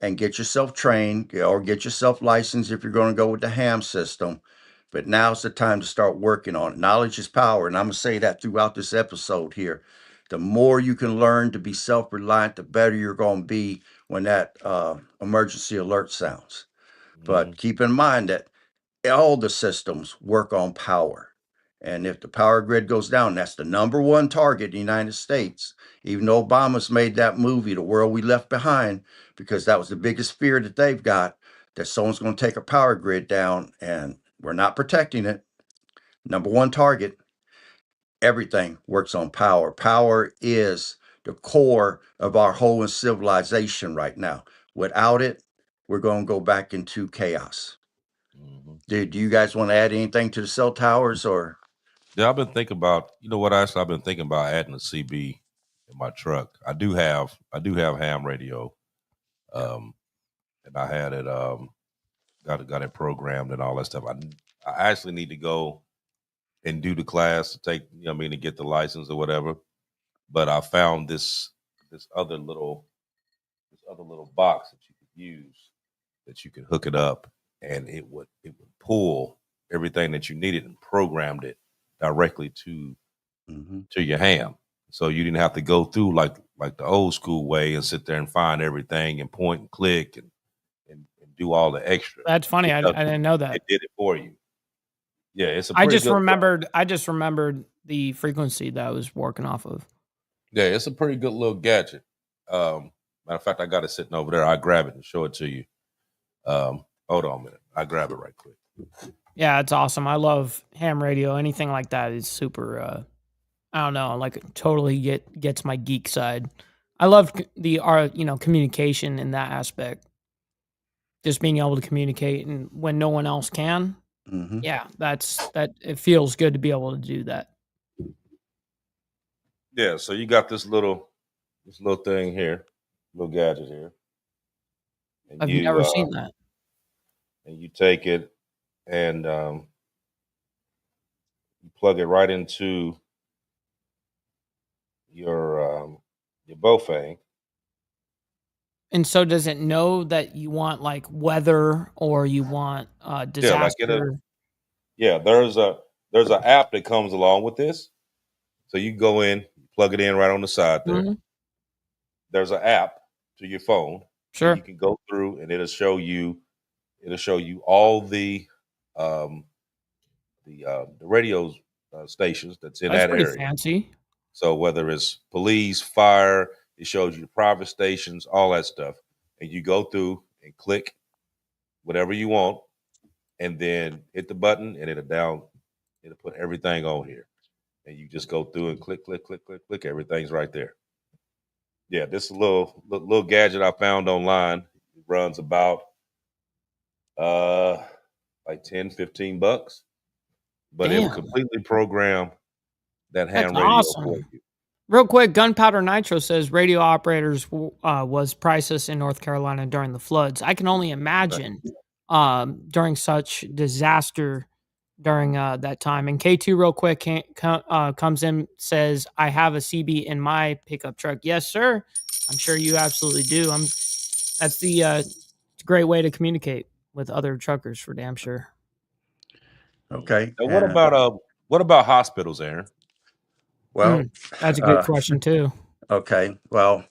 and get yourself trained or get yourself licensed if you're going to go with the ham system. But now's the time to start working on it. Knowledge is power. And I'm going to say that throughout this episode here. The more you can learn to be self-reliant, the better you're going to be when that emergency alert sounds. But keep in mind that all the systems work on power. And if the power grid goes down, that's the number one target in the United States. Even though Obama's made that movie, The World We Left Behind, because that was the biggest fear that they've got. that someone's going to take a power grid down and we're not protecting it. Number one target, everything works on power. Power is the core of our whole civilization right now. Without it, we're going to go back into chaos. Mm-hmm. Do you guys want to add anything to the cell towers or? Yeah, I've been thinking about, you know what, actually I've been thinking about adding a CB in my truck. I do have ham radio. And I had it got it programmed and all that stuff. I actually need to go and do the class to take, to get the license or whatever. But I found this other little box that you could use, that you could hook it up, and it would pull everything that you needed and programmed it directly to your ham. So you didn't have to go through like the old school way and sit there and find everything and point and click and do all the extra. That's funny. I didn't know that. It did it for you. Yeah, it's a I pretty just good remembered the frequency that I was working off of. Yeah, it's a pretty good little gadget. Matter of fact, I got it sitting over there. I'll grab it and show it to you. Hold on a minute. I'll grab it right quick. Yeah, it's awesome. I love ham radio. Anything like that is super. I don't know, like totally gets my geek side. I love the communication in that aspect. Just being able to communicate, and when no one else can, yeah, that. It feels good to be able to do that. Yeah, so you got this little thing here, little gadget here. And I've never seen that. And you take it and you plug it right into your Bofang. And so does it know that you want like weather or you want disaster? There's an app that comes along with this. So you go in, plug it in right on the side there. Mm-hmm. There's an app to your phone. Sure. You can go through and it'll show you all the radio stations that's in that pretty area. Fancy. So whether it's police, fire, it shows you the private stations, all that stuff. And you go through and click whatever you want and then hit the button and it'll put everything on here. And you just go through and click, everything's right there. Yeah, this is a little gadget I found online. It runs about like $10-15, but Damn. it will completely program that ham That's radio awesome. for you. Real quick, Gunpowder Nitro says radio operators was priceless in North Carolina during the floods. I can only imagine during such disaster during that time. And K2 real quick comes in, says, I have a CB in my pickup truck. Yes, sir. I'm sure you absolutely do. That's it's a great way to communicate with other truckers for damn sure. Okay. Now, what about hospitals, Aaron? Well, that's a good question too. Okay. Well,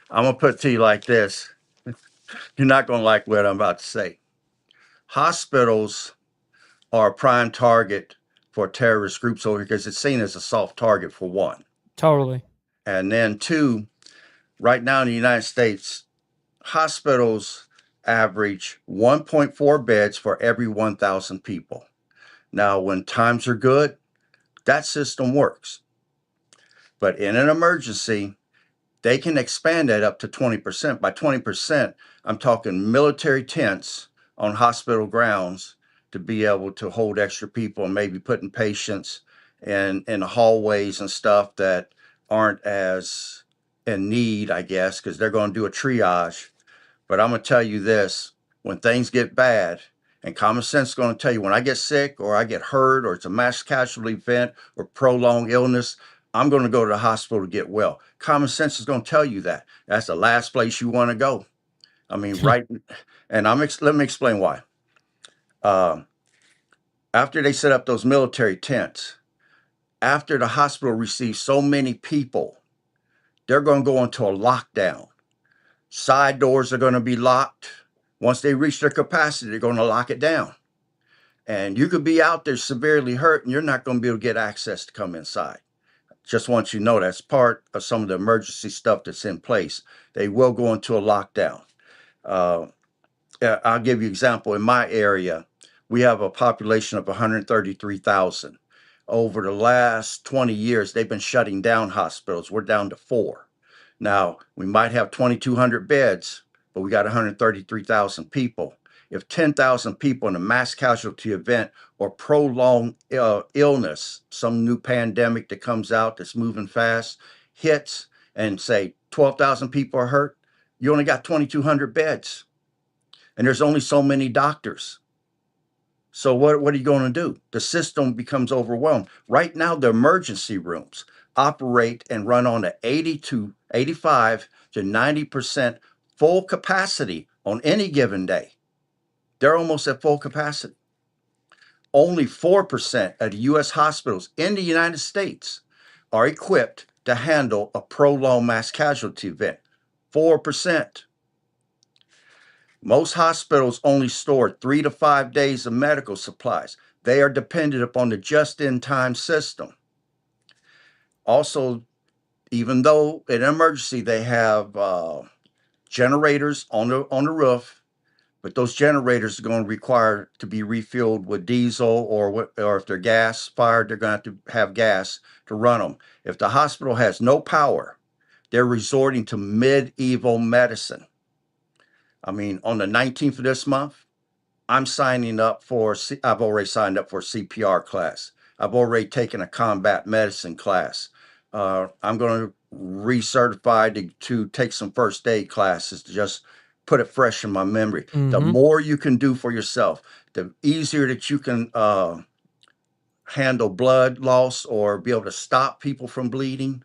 I'm going to put it to you like this. You're not going to like what I'm about to say. Hospitals are a prime target for terrorist groups over here because it's seen as a soft target, for one. Totally. And then two, right now in the United States, hospitals average 1.4 beds for every 1,000 people. Now, when times are good, that system works. But in an emergency, they can expand that up to 20%. By 20%, I'm talking military tents on hospital grounds to be able to hold extra people and maybe putting patients in the hallways and stuff that aren't as in need, I guess, because they're going to do a triage. But I'm going to tell you this, when things get bad, and common sense is going to tell you when I get sick or I get hurt or it's a mass casualty event or prolonged illness, I'm going to go to the hospital to get well. Common sense is going to tell you that. That's the last place you want to go. I mean, right. And let me explain why. After they set up those military tents, after the hospital receives so many people, they're going to go into a lockdown. Side doors are going to be locked. Once they reach their capacity, they're going to lock it down. And you could be out there severely hurt and you're not going to be able to get access to come inside. Just want you to know that's part of some of the emergency stuff that's in place. They will go into a lockdown. I'll give you an example. In my area, we have a population of 133,000. Over the last 20 years, they've been shutting down hospitals. We're down to 4. Now, we might have 2,200 beds, but we got 133,000 people. If 10,000 people in a mass casualty event or prolonged illness, some new pandemic that comes out that's moving fast, hits, and say 12,000 people are hurt, you only got 2,200 beds. And there's only so many doctors. So what are you going to do? The system becomes overwhelmed. Right now, the emergency rooms operate and run on a 85 to 90% full capacity on any given day. They're almost at full capacity. Only 4% of the U.S. hospitals in the United States are equipped to handle a prolonged mass casualty event. 4%. Most hospitals only store 3 to 5 days of medical supplies. They are dependent upon the just-in-time system. Also, even though in an emergency they have generators on the roof, but those generators are going to require to be refilled with diesel, or if they're gas fired, they're going to have gas to run them. If the hospital has no power, they're resorting to medieval medicine. I mean, on the 19th of this month, I've already signed up for a CPR class. I've already taken a combat medicine class. I'm going to recertify to take some first aid classes to just put it fresh in my memory. The more you can do for yourself, the easier that you can handle blood loss or be able to stop people from bleeding,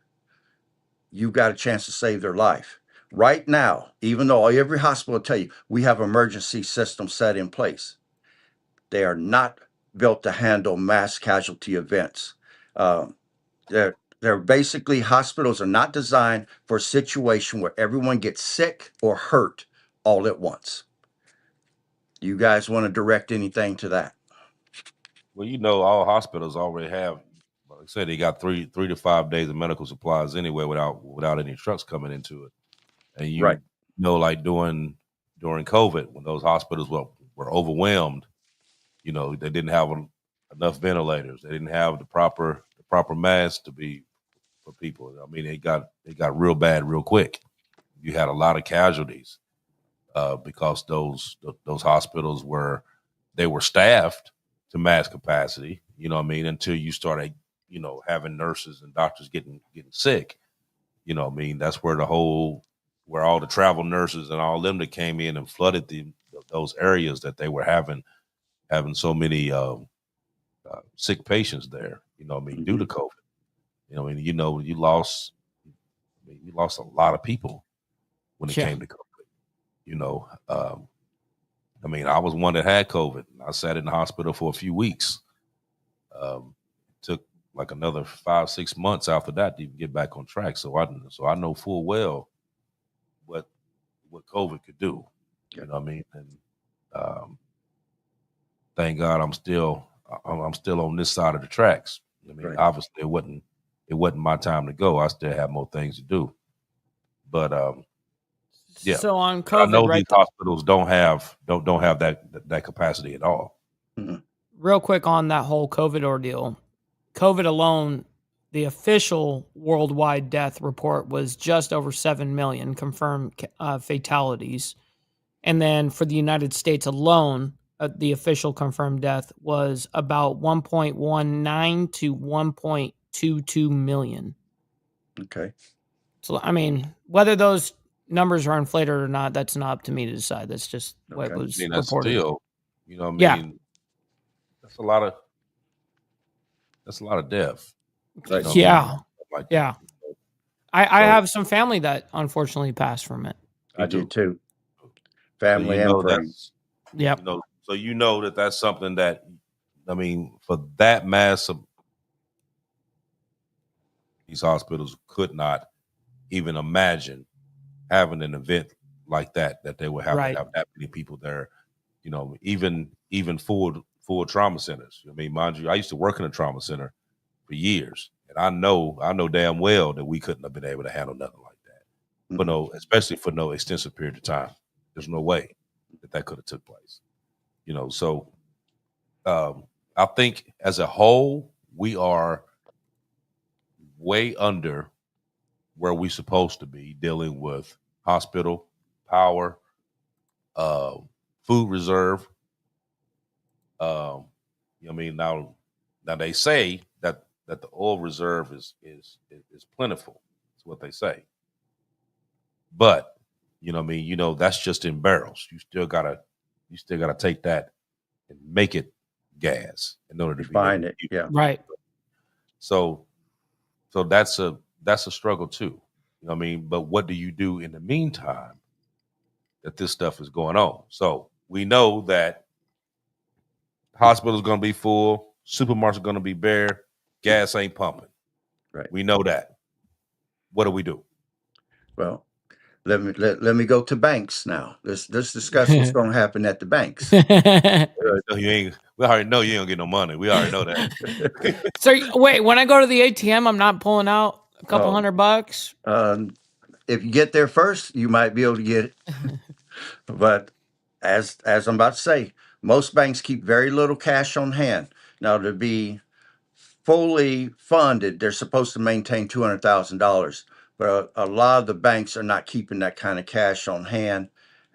you've got a chance to save their life. Right now, even though every hospital will tell you we have emergency systems set in place, they are not built to handle mass casualty events. They're basically, hospitals are not designed for a situation where everyone gets sick or hurt all at once. Do you guys want to direct anything to that? Well, all hospitals already have, like I said, they got 3 to 5 days of medical supplies anyway without any trucks coming into it. And Right. like during COVID, when those hospitals were overwhelmed, they didn't have enough ventilators. They didn't have the proper masks to be for people. I mean, they got real bad real quick. You had a lot of casualties because those hospitals were staffed to max capacity. You know what I mean? Until you started, having nurses and doctors getting sick. You know what I mean? That's where where all the travel nurses and all them that came in and flooded those areas that they were having so many sick patients there. You know what I mean? Due to COVID. You know what I mean? You lost a lot of people when it came to COVID. I mean, I was one that had COVID. I sat in the hospital for a few weeks. Took like another 5-6 months after that to even get back on track. So I know full well what COVID could do. You know what I mean? And thank God I'm still on this side of the tracks. I mean, Right. Obviously it wasn't my time to go. I still have more things to do. But yeah. So on I know COVID, right? these hospitals don't have that capacity at all. Mhm. Real quick on that whole COVID ordeal. COVID alone, the official worldwide death report was just over 7 million confirmed fatalities. And then for the United States alone, the official confirmed death was about 1.19 to 1.22 million. Okay. So, I mean, whether those numbers are inflated or not, that's not up to me to decide. That's just what Okay. I was mean, that's reported. still, you know what I Yeah. mean? That's a lot of death. Right. You know what I Yeah. mean? Like Yeah. that. I So have some family that unfortunately passed from it. I did too. too. So Family and friends. Yep. So that's something that, I mean, for that mass of these hospitals could not even imagine having an event like that they would have Right. to have that many people there. You know, even full trauma centers. I mean, mind you, I used to work in a trauma center for years, and I know damn well that we couldn't have been able to handle nothing like that. But Mhm. especially for no extensive period of time. There's no way. that could have took place. So I think as a whole, we are way under where we're supposed to be dealing with hospital, power, uh, food reserve. Now they say that the oil reserve is plentiful. That's what they say. But that's just in barrels. You still gotta take that and make it gas in order to be able Refine to it. use it. Yeah. Right. So that's a struggle too. But what do you do in the meantime that this stuff is going on? So we know that hospitals going to be full, supermarkets are going to be bare, gas ain't pumping. Right. We know that. What do we do? Well, let me go to banks now. Let's discuss what's going to happen at the banks. We already know you don't get no money. We already know that. So wait, when I go to the ATM, I'm not pulling out a couple Oh. $100. If you get there first, you might be able to get it. But as I'm about to say, most banks keep very little cash on hand. Now, to be fully funded, they're supposed to maintain $200,000, but a lot of the banks are not keeping that kind of cash on hand,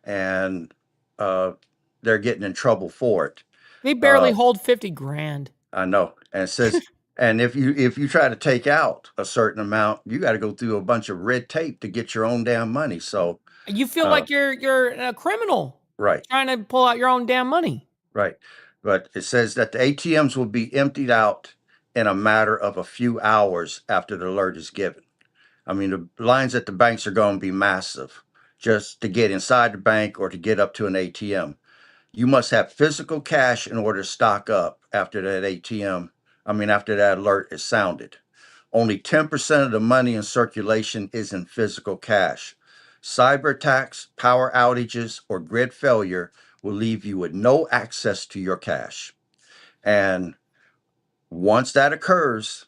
and they're getting in trouble for it. They barely hold 50 grand. I know, and it says, and if you try to take out a certain amount, you got to go through a bunch of red tape to get your own damn money. So, You feel like you're a criminal right. trying to pull out your own damn money. Right. But it says that the ATMs will be emptied out in a matter of a few hours after the alert is given. I mean, the lines at the banks are going to be massive just to get inside the bank or to get up to an ATM. You must have physical cash in order to stock up after that after that alert is sounded. Only 10% of the money in circulation is in physical cash. Cyber attacks, power outages, or grid failure will leave you with no access to your cash. And once that occurs,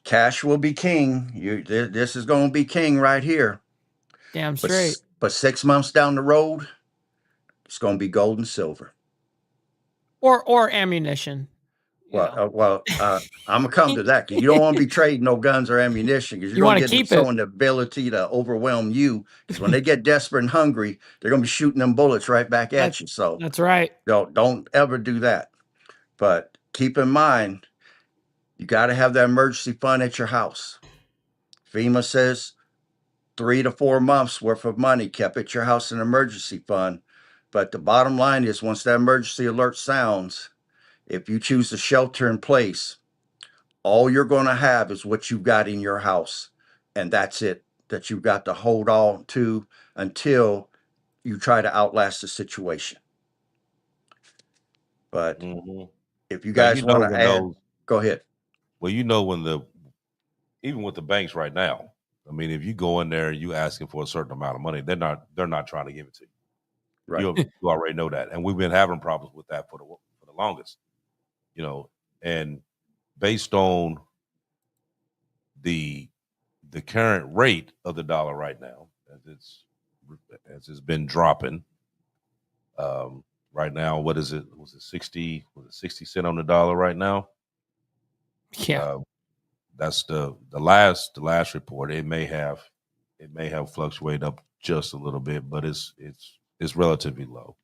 cash will be king. This is going to be king right here. Damn straight. But 6 months down the road, it's going to be gold and silver. Or ammunition. I'm gonna come to that because you don't want to be trading no guns or ammunition because You you're wanna gonna get keep it. someone the ability to overwhelm you. Because when they get desperate and hungry, they're gonna be shooting them bullets right back at you. So That's right. don't ever do that. But keep in mind, you got to have that emergency fund at your house. FEMA says 3 to 4 months worth of money kept at your house in an emergency fund. But the bottom line is, once that emergency alert sounds, if you choose to shelter in place, all you're going to have is what you've got in your house. And that's it that you've got to hold on to until you try to outlast the situation. But if you guys want to add, go ahead. Well, even with the banks right now, I mean, if you go in there and you asking for a certain amount of money, they're not trying to give it to you. Right. You already know that, and we've been having problems with that for the longest. And based on the current rate of the dollar right now, as it's been dropping. Right now, what is it? Was it 60 cent on the dollar right now? Yeah. That's the last report. It may have fluctuated up just a little bit, but it's relatively low.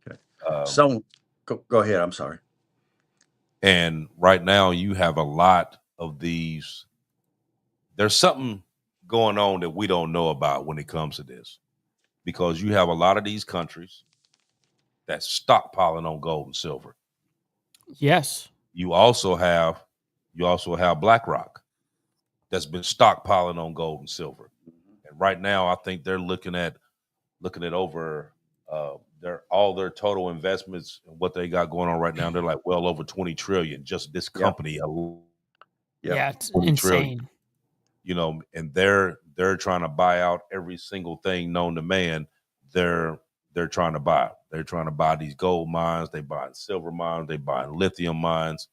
Okay. So go ahead. I'm sorry. And right now, you have a lot of these. There's something going on that we don't know about when it comes to this, because you have a lot of these countries that's stockpiling on gold and silver. Yes. You also have BlackRock that's been stockpiling on gold and silver. And right now, I think they're looking at over all their total investments and what they got going on right now. They're like well over 20 trillion. Just this company alone. Yeah, it's insane. Trillion. And they're trying to buy out every single thing known to man. They're trying to buy. They're trying to buy these gold mines. They buying silver mines. They buying lithium mines.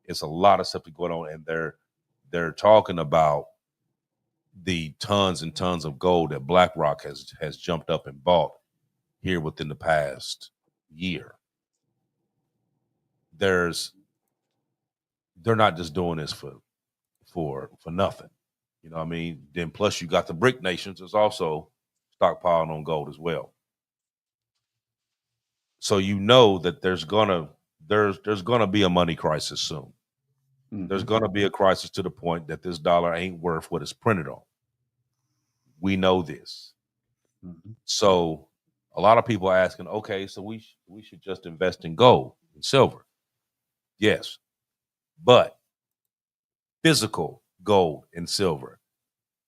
It's a lot of stuff going on, and they're talking about the tons and tons of gold that BlackRock has jumped up and bought. here within the past year. They're not just doing this for nothing. You know what I mean? Then plus you got the BRIC nations that's also stockpiling on gold as well. So you know that there's gonna be a money crisis soon. There's gonna be a crisis to the point that this dollar ain't worth what it's printed on. We know this. So a lot of people are asking, okay, so we should just invest in gold and silver. Yes, but physical gold and silver,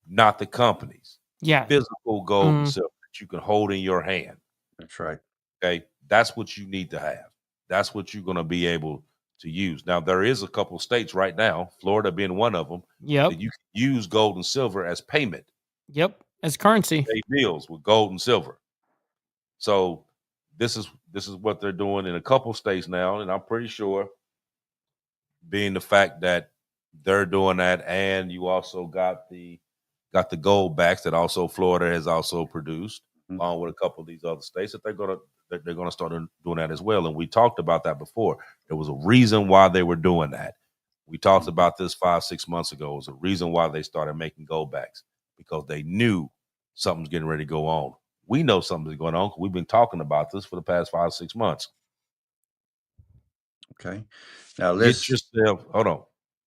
not the companies. Yeah. Physical gold and silver that you can hold in your hand. That's right. Okay, that's what you need to have. That's what you're going to be able to use. Now, there is a couple states right now, Florida being one of them, Yep. that you can use gold and silver as payment. Yep. As currency. Pay bills with gold and silver. So this is what they're doing in a couple states now, and I'm pretty sure, being the fact that they're doing that, and you also got the gold backs that also Florida has also produced, along with a couple of these other states, that they're gonna start doing that as well. And we talked about that before. There was a reason why they were doing that. We talked about this 5-6 months ago. It was a reason why they started making gold backs, because they knew something's getting ready to go on. We know something's going on because we've been talking about this for the past 5-6 months. Okay. Now Get yourself, hold on.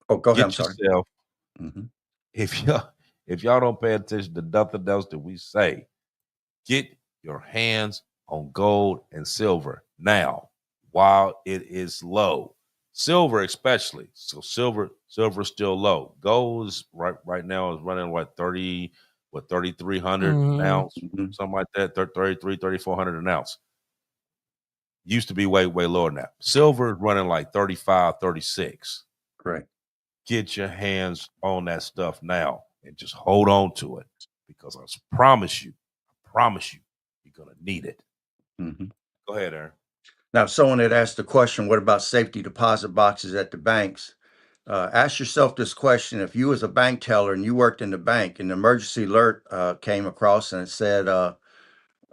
Oh, go ahead. I'm Get sorry. yourself, if y'all don't pay attention to nothing else that we say, get your hands on gold and silver now while it is low. Silver especially. So silver is still low. Gold is right now is running 3,300 an ounce, something like that, 3,400 an ounce. Used to be way lower than that. Silver is running like 35, 36. Correct. Get your hands on that stuff now and just hold on to it, because I promise you, you're going to need it. Go ahead, Aaron. Now, someone had asked the question, what about safety deposit boxes at the banks? Ask yourself this question. If you was a bank teller and you worked in the bank and the emergency alert came across and it said,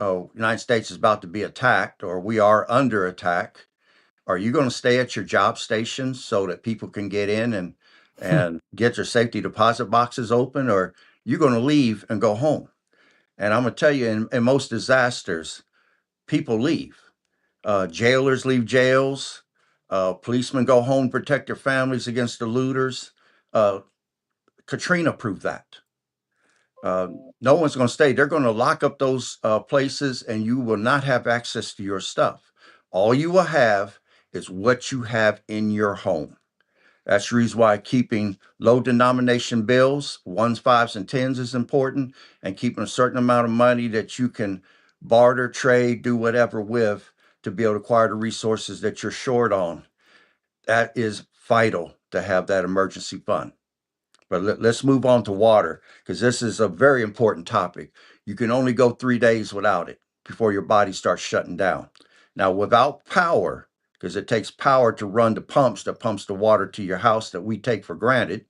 United States is about to be attacked, or we are under attack, are you going to stay at your job station so that people can get in and get their safety deposit boxes open, or you going to leave and go home? And I'm going to tell you, in most disasters, people leave. Jailers leave jails. Policemen go home, protect their families against the looters. Katrina proved that. No one's going to stay. They're going to lock up those places, and you will not have access to your stuff. All you will have is what you have in your home. That's the reason why keeping low denomination bills, ones, fives, and tens is important, and keeping a certain amount of money that you can barter, trade, do whatever with to be able to acquire the resources that you're short on. That is vital to have that emergency fund. But let's move on to water, because this is a very important topic. You can only go 3 days without it before your body starts shutting down. Now, without power, because it takes power to run the pumps that pumps the water to your house that we take for granted,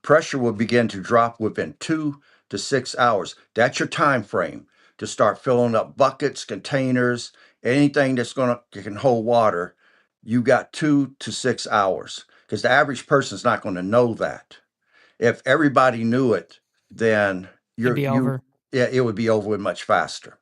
pressure will begin to drop within 2 to 6 hours. That's your time frame to start filling up buckets, containers, anything that's can hold water. You got 2 to 6 hours, because the average person's not going to know that. If everybody knew it, then It'd be over. Yeah, it would be over with much faster.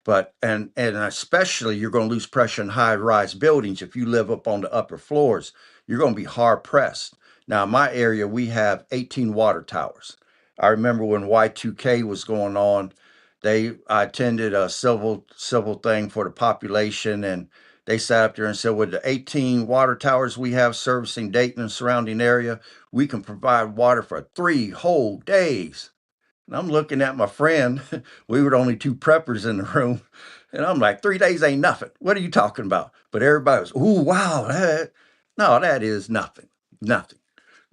But and especially you're going to lose pressure in high-rise buildings. If you live up on the upper floors, you're going to be hard pressed. Now, in my area, we have 18 water towers. I remember when Y2K was going on, I attended a civil thing for the population, and they sat up there and said, with the 18 water towers we have servicing Dayton and surrounding area, we can provide water for 3 whole days. And I'm looking at my friend. We were the only 2 preppers in the room. And I'm like, 3 days ain't nothing. What are you talking about? But everybody was, ooh, wow. No, that is nothing. Nothing.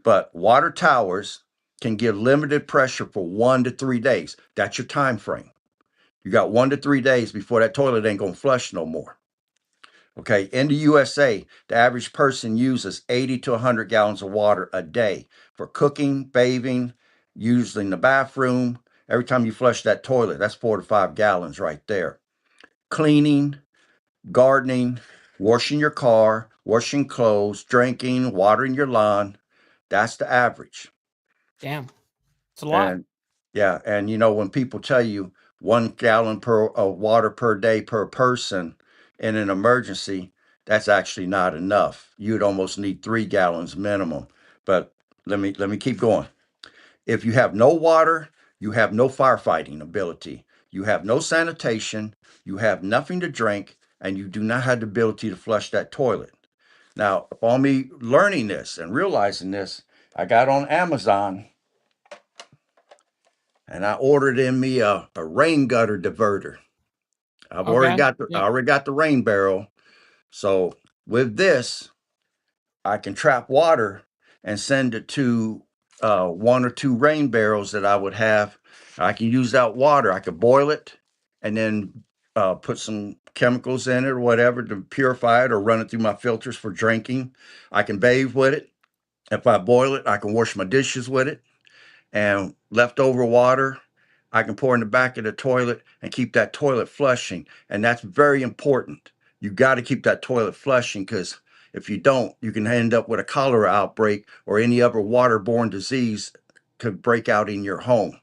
But water towers can give limited pressure for 1 to 3 days. That's your time frame. You got 1 to 3 days before that toilet ain't going to flush no more. Okay, in the USA, the average person uses 80 to 100 gallons of water a day for cooking, bathing, using the bathroom. Every time you flush that toilet, that's 4 to 5 gallons right there. cleaning, gardening, washing your car, washing clothes, drinking, watering your lawn. That's the average. Damn, it's a lot. And yeah, and when people tell you 1 gallon of water per day per person in an emergency, that's actually not enough. You'd almost need 3 gallons minimum. But let me keep going. If you have no water, you have no firefighting ability. You have no sanitation, you have nothing to drink, and you do not have the ability to flush that toilet. Now, upon me learning this and realizing this, I got on Amazon and I ordered in me a rain gutter diverter. Okay. I Yep. already got the rain barrel. So with this, I can trap water and send it to 1 or 2 rain barrels that I would have. I can use that water. I could boil it and then put some chemicals in it or whatever to purify it or run it through my filters for drinking. I can bathe with it. If I boil it, I can wash my dishes with it. And leftover water, I can pour in the back of the toilet and keep that toilet flushing. And that's very important. You got to keep that toilet flushing because if you don't, you can end up with a cholera outbreak or any other waterborne disease could break out in your home.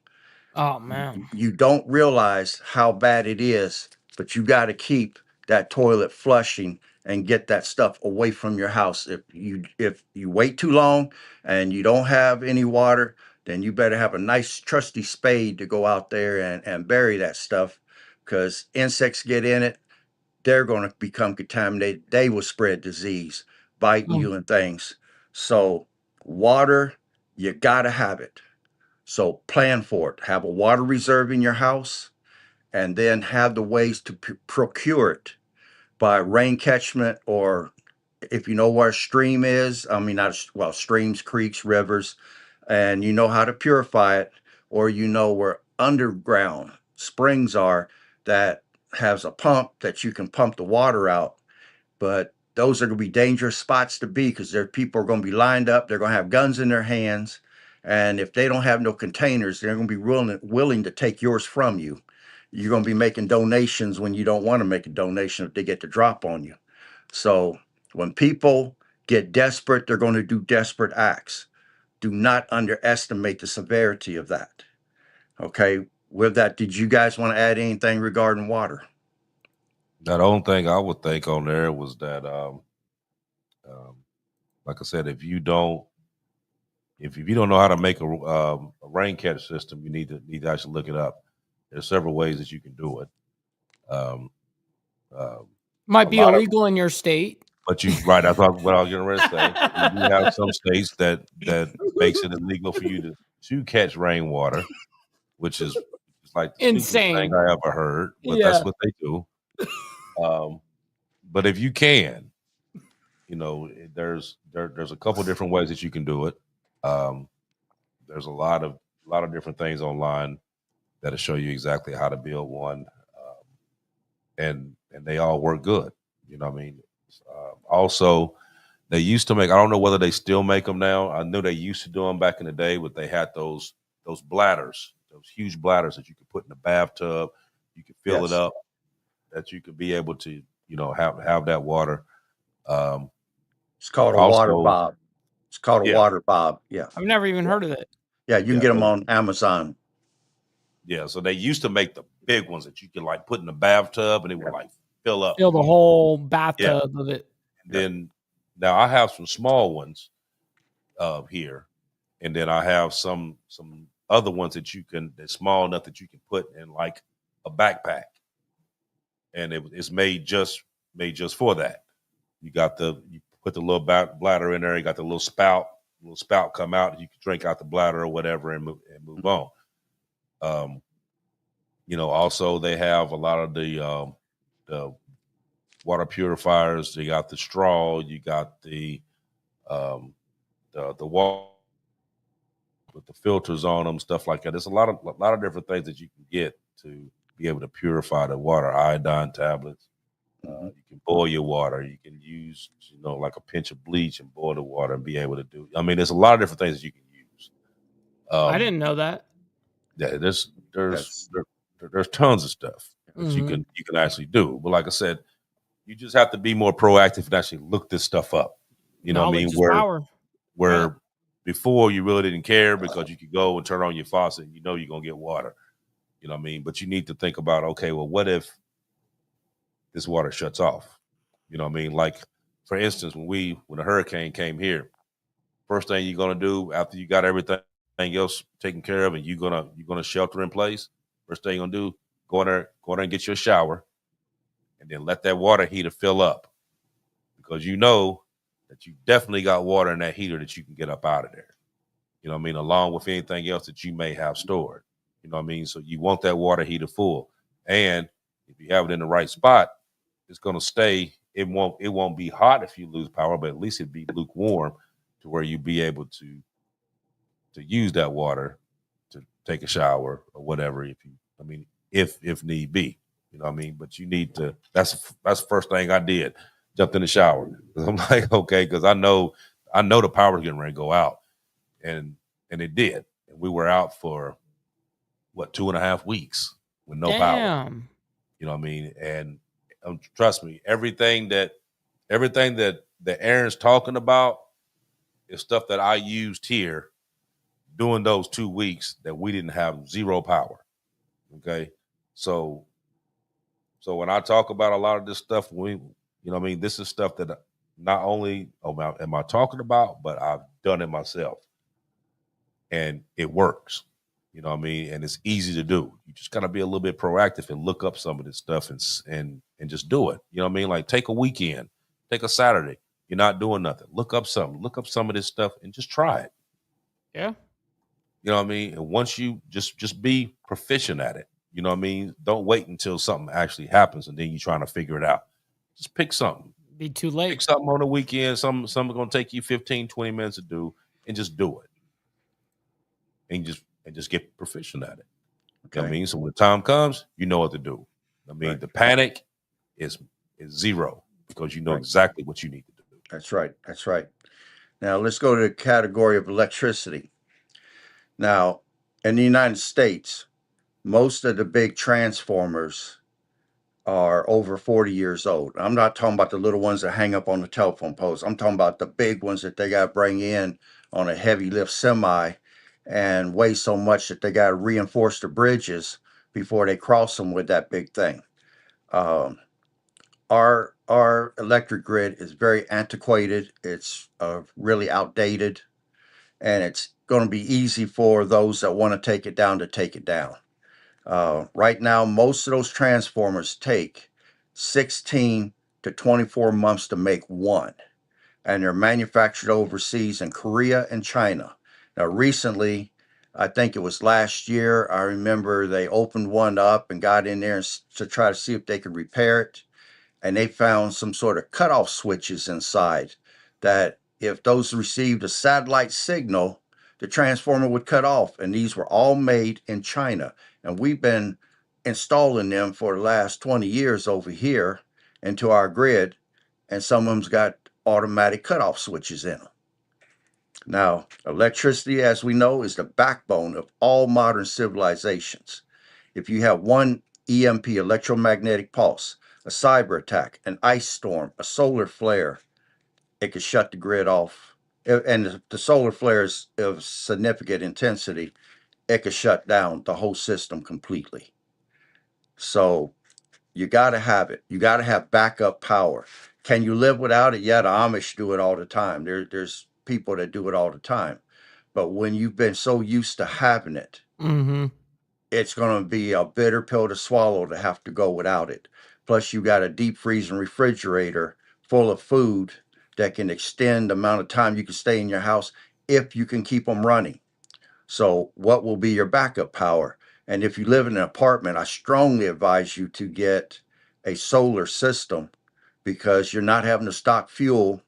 Oh man. You don't realize how bad it is, but you got to keep that toilet flushing and get that stuff away from your house. If you wait too long and you don't have any water, then you better have a nice trusty spade to go out there and bury that stuff because insects get in it, they're going to become contaminated. They will spread disease, biting Mm. you and things. So water, you got to have it. So plan for it. Have a water reserve in your house and then have the ways to procure it by rain catchment or if you know where a stream is, I mean, not, well, streams, creeks, rivers, and you know how to purify it, or you know where underground springs are that has a pump that you can pump the water out. But those are going to be dangerous spots to be because there people are going to be lined up. They're going to have guns in their hands. And if they don't have no containers, they're going to be willing to take yours from you. You're going to be making donations when you don't want to make a donation if they get the drop on you. So when people get desperate, they're going to do desperate acts. Do not underestimate the severity of that. Okay. With that, did you guys want to add anything regarding water? Now, the only thing I would think on there was that, um, like I said, if you don't know how to make a rain catch system, you need to actually look it up. There's several ways that you can do it. Um, um, Might a be lot of, illegal in your state. but you right. That's what I was getting ready to say. You do have some states that makes it illegal for you to catch rainwater, which is it's like the stupidest thing Insane. I ever heard. But Yeah. that's what they do. Um, but if you can, there's a couple different ways that you can do it. Um, there's a lot of different things online that'll show you exactly how to build one, and they all work good. You know what I mean? Also, they used to make. I don't know whether they still make them now. I knew they used to do them back in the day, but they had those bladders, those huge bladders that you could put in the bathtub. You could fill it Yes. up, that you could be able to have that water. Um, It's called a water also, bob. It's called a yeah, water bob. Yeah. I've never even heard of it. Yeah. You can yeah, get them on Amazon. yeah. So they used to make the big ones that you could like put in the bathtub, and it would Yeah. like fill up. Fill the whole Yeah. bathtub of it. And then now I have some small ones here, and then I have some other ones that's small enough that you can put in like a backpack, and it's made just for that. You put the little bladder in there. You got the little spout come out. You can drink out the bladder or whatever and move on. Um, also they have a lot of the water purifiers. You got the straw. You got the water with the filters on them, stuff like that. There's a lot of different things that you can get to be able to purify the water. Iodine tablets. Mhm. You can boil your water. You can use like a pinch of bleach and boil the water and be able to do. I mean, there's a lot of different things that you can use. I didn't know that. Yeah, there's Yes. there's tons of stuff. that Mhm. you can actually do. But like I said, you just have to be more proactive and actually look this stuff up. You know what I mean? Knowledge is power. Yeah. Where before you really didn't care because you could go and turn on your faucet and you know you're gonna get water. You know what I mean? But you need to think about, okay, well, what if this water shuts off? You know what I mean? Like, for instance, when the hurricane came here, first thing you're gonna do after you got everything else taken care of and you're gonna shelter in place, first thing you're gonna do, go in there and get your shower and then let that water heater fill up because you know that you definitely got water in that heater that you can get up out of there. You know what I mean? Along with anything else that you may have stored. You know what I mean? So you want that water heater full. And if you have it in the right spot, it's gonna stay. It won't be hot if you lose power, but at least it'd be lukewarm to where you be able to use that water to take a shower or whatever if need be. You know what I mean? But you need to that's the first thing I did. Jumped in the shower. I'm like, okay, because I know the power's getting ready to go out. And it did. And we were out for what 2.5 weeks with no power. Damn. You know what I mean? And trust me, everything that Aaron's talking about is stuff that I used here during those 2 weeks that we didn't have zero power. Okay. So when I talk about a lot of this stuff, this is stuff that not only am I talking about, but I've done it myself. And it works. You know what I mean? And it's easy to do. You just gotta be a little bit proactive and look up some of this stuff and just do it. You know what I mean? Like take a weekend, take a Saturday. You're not doing nothing. Look up something. Look up some of this stuff and just try it. Yeah. You know what I mean? And once you just be proficient at it, you know what I mean? Don't wait until something actually happens and then you're trying to figure it out. Just pick something. Be too Pick late. something on the weekend, something gonna take you 15, 20 minutes to do, and just do it. And just get proficient at it. You know what I Okay. mean? So when the time comes, you know what to do. I mean, Right. the panic is zero because you know Right. exactly what you need to do. That's right. That's right. Now let's go to the category of electricity. Now, in the United States, most of the big transformers are over 40 years old. I'm not talking about the little ones that hang up on the telephone poles. I'm talking about the big ones that they got to bring in on a heavy lift semi and weigh so much that they got to reinforce the bridges before they cross them with that big thing. Um, our electric grid is very antiquated. It's really outdated, and it's going to be easy for those that want to take it down to take it down. Right now, most of those transformers take 16 to 24 months to make one, and they're manufactured overseas in Korea and China. Now, recently, I think it was last year, I remember they opened one up and got in there to try to see if they could repair it, and they found some sort of cutoff switches inside that if those received a satellite signal, the transformer would cut off. And these were all made in China. And we've been installing them for the last 20 years over here into our grid. And some of them's got automatic cutoff switches in them. Now, electricity, as we know, is the backbone of all modern civilizations. If you have one EMP, electromagnetic pulse, a cyber attack, an ice storm, a solar flare, it could shut the grid off. And the solar flares of significant intensity, it could shut down the whole system completely. So you got to have it. You got to have backup power. Can you live without it? Yeah, the Amish do it all the time. There's people that do it all the time. But when you've been so used to having it, Mm-hmm. it's going to be a bitter pill to swallow to have to go without it. Plus, you got a deep freeze and refrigerator full of food that can extend the amount of time you can stay in your house if you can keep them running. So, what will be your backup power? And if you live in an apartment, I strongly advise you to get a solar system because you're not having to stock fuel.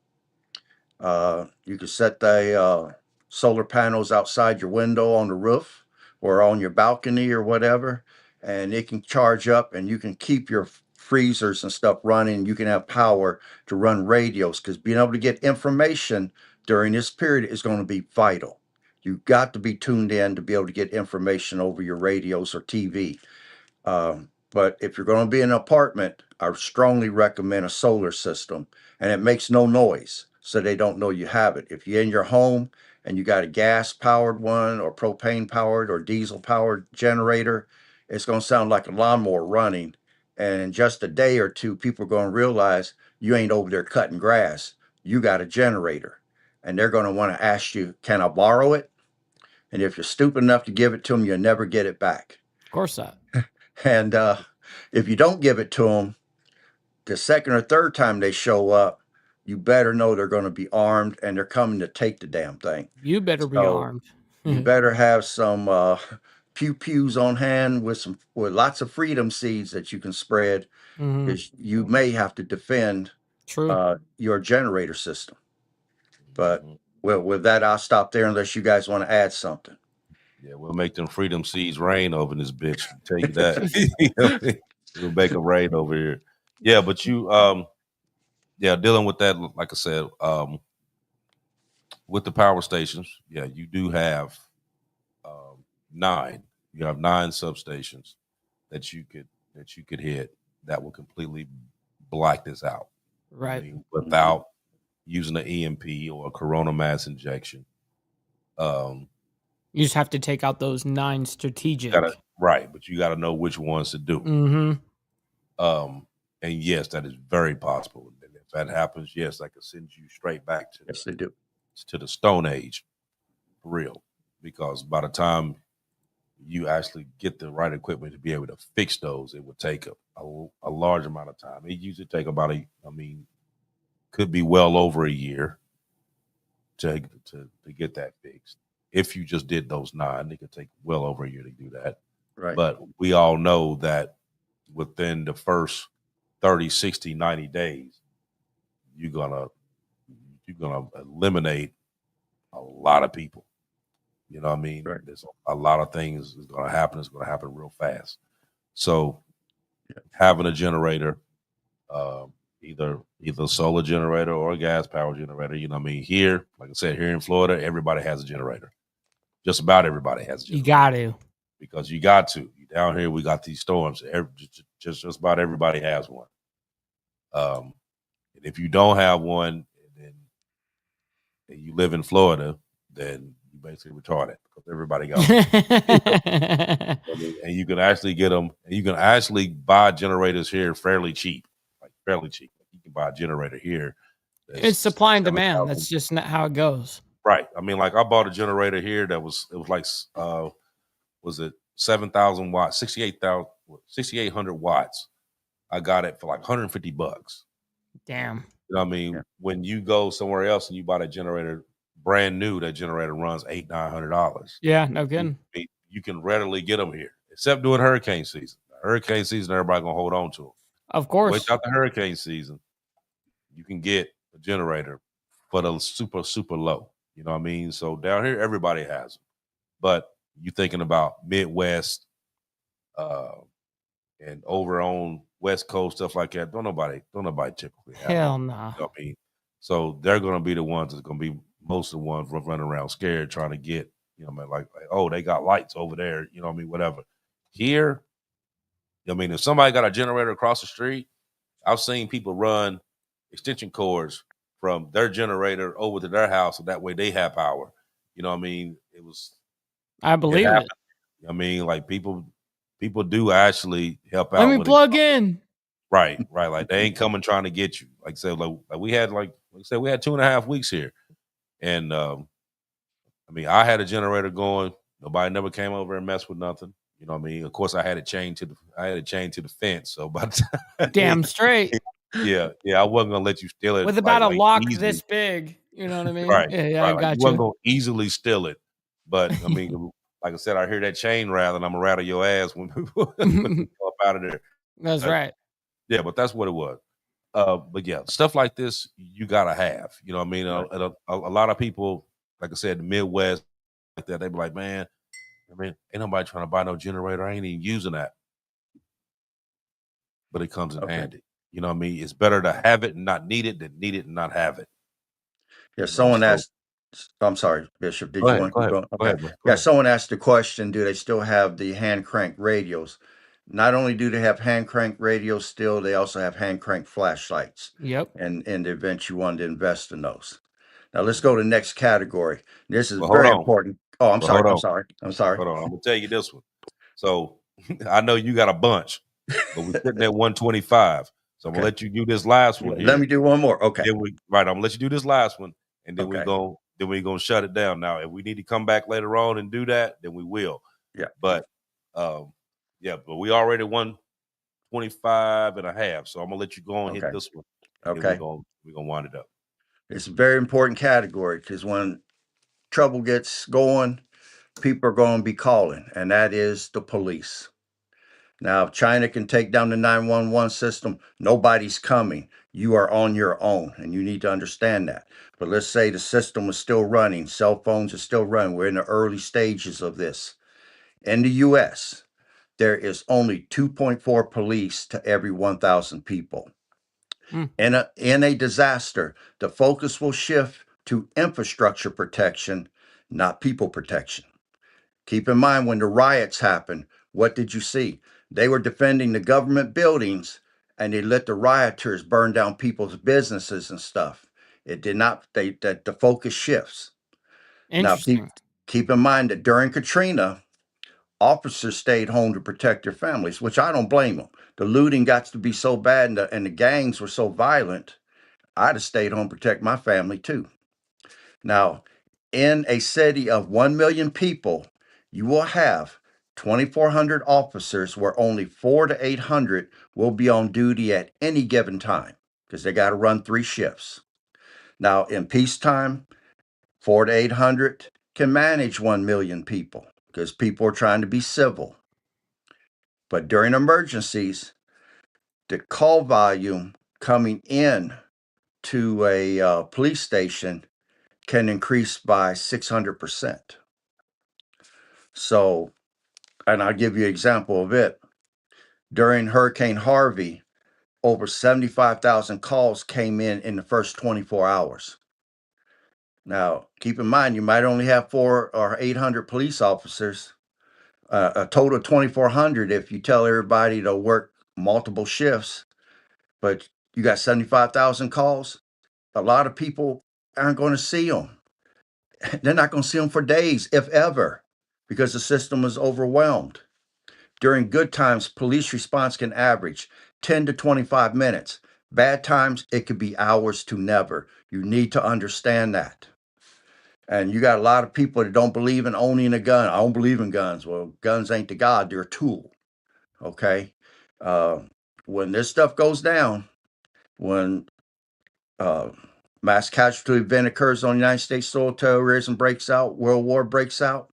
You can set the solar panels outside your window on the roof or on your balcony or whatever, and it can charge up and you can keep your freezers and stuff running. You can have power to run radios because being able to get information during this period is going to be vital. You've got to be tuned in to be able to get information over your radios or TV. But if you're going to be in an apartment, I strongly recommend a solar system, and it makes no noise, so they don't know you have it. If you're in your home and you got a gas powered one or propane powered or diesel powered generator, it's going to sound like a lawnmower running. And in just a day or two, people are going to realize you ain't over there cutting grass. You got a generator. And they're going to want to ask you, can I borrow it? And if you're stupid enough to give it to them, you'll never get it back. Of course not. And if you don't give it to them, the second or third time they show up, you better know they're going to be armed and they're coming to take the damn thing. You better be So armed. you better have some pew pews on hand with lots of freedom seeds that you can spread, Mhm. because you may have to defend True. your generator system. But Mhm. well, with that, I'll stop there unless you guys want to add something. Yeah, we'll make them freedom seeds rain over this bitch. I'll tell you that. We'll make them rain over here. Yeah, but you yeah, dealing with that, like I said, with the power stations, yeah, you do have 9. You have 9 substations that you could hit that will completely black this out. I Right. mean, without using an EMP or a corona mass injection. You just have to take out those 9 strategic. Right, but you got to know which ones to do. Mm-hmm. And yes, that is very possible. And if that happens, yes, I could send you straight back to Yes, they do. to the Stone Age, for real. Because by the time you actually get the right equipment to be able to fix those, it would take a large amount of time. It usually take about could be well over a year to get that fixed. If you just did those 9, it could take well over a year to do that. Right. But we all know that within the first 30, 60, 90 days, you're gonna eliminate a lot of people. You know what I mean? Right. There's a lot of things is gonna happen. It's gonna happen real fast. So having a generator, either solar generator or a gas power generator, you know what I mean? Here, like I said, here in Florida, everybody has a generator. Just about everybody has a generator. You got to. Because you got to. Down here, we got these storms. Just about everybody has one. And if you don't have one, and you live in Florida, then you basically retarded because everybody got one. And you can actually get them. And you can actually buy generators here fairly cheap, like fairly cheap. You can buy a generator here. It's supply and demand. 7,000. That's just not how it goes. Right. I mean, like I bought a generator here that was like was it 7,000 watts, 6,800 watts. I got it for like $150. Damn. You know what I mean? Yeah. When you go somewhere else and you buy that generator brand new, that generator runs $800-900. Yeah, no kidding. You can readily get them here, except during hurricane season. Hurricane season, everybody gonna hold on to them. Of course. Wait out the hurricane season, you can get a generator for the super, super low. You know what I mean? So down here, everybody has them. But you thinking about Midwest and over on West Coast, stuff like that, don't nobody typically have Hell them. no. You know what I mean? So they're gonna be the ones that's gonna be most of the ones running around scared trying to get, you know, like oh, they got lights over there, you know what I mean, whatever. Here, I mean, if somebody got a generator across the street, I've seen people run extension cords from their generator over to their house, so that way they have power. You know what I mean? I believe it. I mean, like people do actually help out. Let me plug in. Right. Like they ain't coming trying to get you. Like I said, like we had we had 2.5 weeks here, and I mean, I had a generator going. Nobody never came over and messed with nothing. You know what I mean? Of course, I had it chained to the fence. So by the time, Damn straight. yeah, I wasn't gonna let you steal it With about a lock easily. this big. You know what I mean? Right. Yeah, right. I got you. Wasn't gonna easily steal it, but I mean, like I said, I hear that chain rattle, and I'm gonna rattle your ass when people go up out of there. That's right. Yeah, but that's what it was. But yeah, stuff like this you gotta have. You know what I mean? Right. A lot of people, like I said, the Midwest, like that, they be like, man, I mean, ain't nobody trying to buy no generator. I ain't even using that. But it comes in handy. You know what I mean? It's better to have it and not need it than need it and not have it. Yeah, someone asked. I'm sorry, Bishop. Did you want to go? Go ahead. Yeah, someone asked the question: do they still have the hand crank radios? not only do they have hand crank radios still, they also have hand crank flashlights. Yep. And in the event you wanted to invest in those. Now let's go to the next category. This is Well, hold very on. important. Oh, I'm Well, sorry. hold I'm on. sorry. I'm sorry. Hold on. I'm gonna tell you this one. So I know you got a bunch, but we're sitting at 125. So I'm gonna Okay. let you do this last one Let here. me do one more. Okay. Then I'm gonna let you do this last one, and then Okay. we're gonna shut it down. Now, if we need to come back later on and do that, then we will. Yeah. But but we already 125 and a half. So I'm gonna let you go and hit Okay. this one. And then Okay. we're gonna wind it up. It's a very important category because when trouble gets going, people are going to be calling, and that is the police. Now, if China can take down the 911 system, nobody's coming. You are on your own, and you need to understand that. But let's say the system is still running, cell phones are still running. We're in the early stages of this. In the US, there is only 2.4 police to every 1,000 people. Mm. In a disaster, the focus will shift to infrastructure protection, not people protection. Keep in mind when the riots happened, what did you see? They were defending the government buildings and they let the rioters burn down people's businesses and stuff. It did not, that the focus shifts. Now, Interesting. keep in mind that during Katrina, officers stayed home to protect their families, which I don't blame them. The looting got to be so bad and the gangs were so violent, I'd have stayed home to protect my family too. Now, in a city of 1 million people, you will have 2,400 officers where only 400 to 800 will be on duty at any given time because they got to run 3 shifts. Now, in peacetime, 400 to 800 can manage 1 million people because people are trying to be civil. But during emergencies, the call volume coming in to a police station can increase by 600%. So, and I'll give you an example of it. During Hurricane Harvey, over 75,000 calls came in the first 24 hours. Now, keep in mind, you might only have 400 or 800 police officers, a total of 2,400 if you tell everybody to work multiple shifts, but you got 75,000 calls. A lot of people aren't going to see them. They're not going to see them for days, if ever, because the system is overwhelmed. During good times, police response can average 10 to 25 minutes. Bad times, it could be hours to never. You need to understand that. And you got a lot of people that don't believe in owning a gun. I don't believe in guns. Well, guns ain't the God, they're a tool. Okay. Uh, when this stuff goes down, when uh, mass casualty event occurs on United States soil, terrorism breaks out, world war breaks out,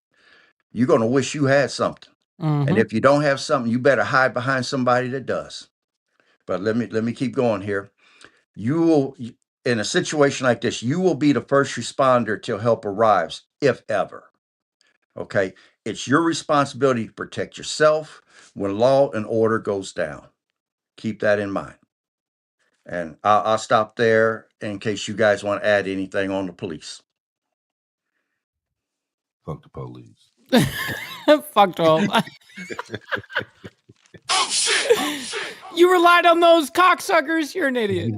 you're going to wish you had something. And if you don't have something, you better hide behind somebody that does. But let me keep going here. You will, in a situation like this, you will be the first responder till help arrives, if ever. Okay, it's your responsibility to protect yourself when law and order goes down. Keep that in mind. And I'll stop there in case you guys want to add anything on the police. Fuck the police. Fucked up. You relied on those cocksuckers. You're an idiot.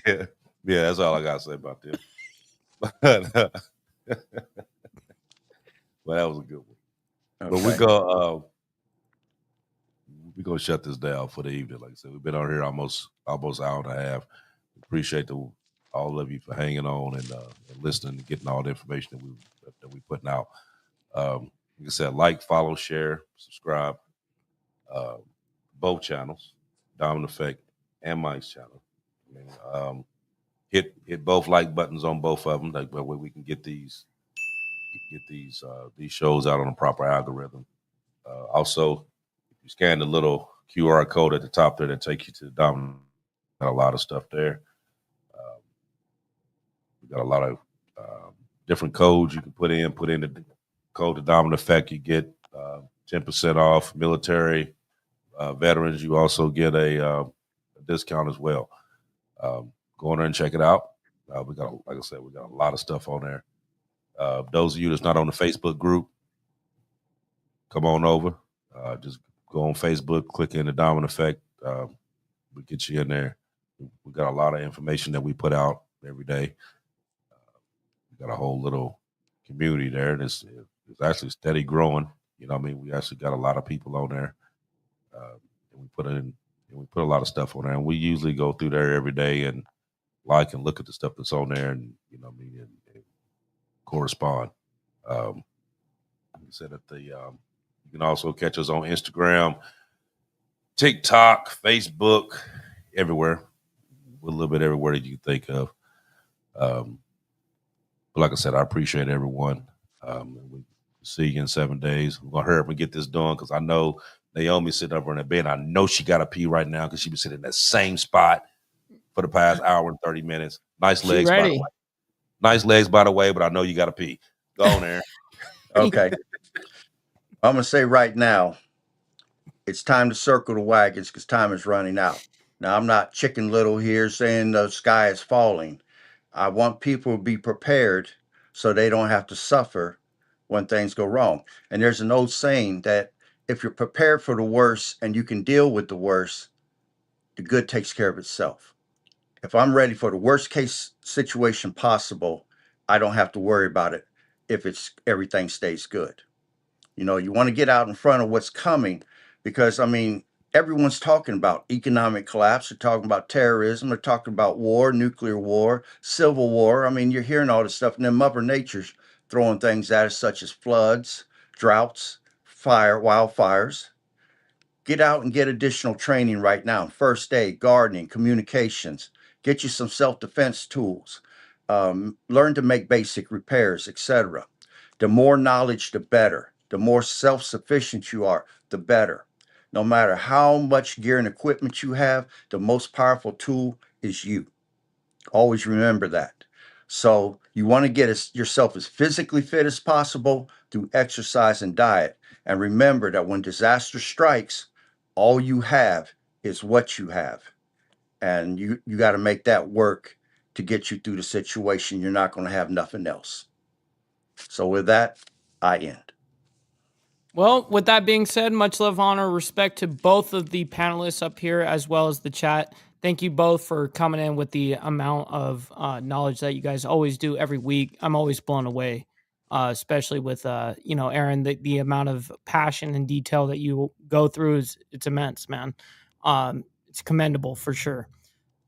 yeah, that's all I gotta say about this. But well, that was a good one. Okay. But we gonna shut this down for the evening. Like I said, we've been on here almost hour and a half. Appreciate all of you for hanging on and listening and getting all the information that we putting out. Like I said, like, follow, share, subscribe. Both channels, Diamond Effect and Mike's channel. I mean, hit both like buttons on both of them. That way we can get these shows out on a proper algorithm. Also, if you scan the little QR code at the top there, that takes you to the Diamond. Got a lot of stuff there. We got a lot of different codes you can put in. Put in the code to Diamond Effect, you get 10% off. Military veterans, you also get a discount as well. Go on there and check it out. We got, like I said, we got a lot of stuff on there. Those of you that's not on the Facebook group, come on over. Just go on Facebook, click in the Diamond Effect. We get you in there. We got a lot of information that we put out every day. We got a whole little community there, and it's actually steady growing. You know what I mean? We actually got a lot of people on there. And we put a lot of stuff on there, and we usually go through there every day and like and look at the stuff that's on there, and you know what I mean, and correspond. You said that you can also catch us on Instagram, TikTok, Facebook, everywhere. We're a little bit everywhere that you can think of. But like I said, I appreciate everyone. We see you in 7 days. We're gonna hurry up and get this done because I know Naomi sitting up in her bed. I know she got to pee right now because she been sitting in that same spot for the past hour and 30 minutes. Nice legs, by the way. Nice legs, by the way, but I know you got to pee. Go on there. Okay. I'm going to say right now, it's time to circle the wagons because time is running out. Now, I'm not Chicken Little here saying the sky is falling. I want people to be prepared so they don't have to suffer when things go wrong. And there's an old saying that if you're prepared for the worst and you can deal with the worst, the good takes care of itself. If I'm ready for the worst case situation possible, I don't have to worry about it if everything stays good. You know, you want to get out in front of what's coming because, I mean, everyone's talking about economic collapse. They're talking about terrorism. They're talking about war, nuclear war, civil war. I mean, you're hearing all this stuff. And then Mother Nature's throwing things at us, such as floods, droughts, wildfires. Get out and get additional training right now. First aid, gardening, communications. Get you some self-defense tools. Learn to make basic repairs, etc. The more knowledge, the better. The more self-sufficient you are, the better. No matter how much gear and equipment you have, the most powerful tool is you. Always remember that. So you want to get yourself as physically fit as possible through exercise and diet. And remember that when disaster strikes, all you have is what you have. And you got to make that work to get you through the situation. You're not going to have nothing else. So with that, I end. Well, with that being said, much love, honor, respect to both of the panelists up here as well as the chat. Thank you both for coming in with the amount of knowledge that you guys always do every week. I'm always blown away, especially with Aaron. The amount of passion and detail that you go through it's immense, man. It's commendable for sure.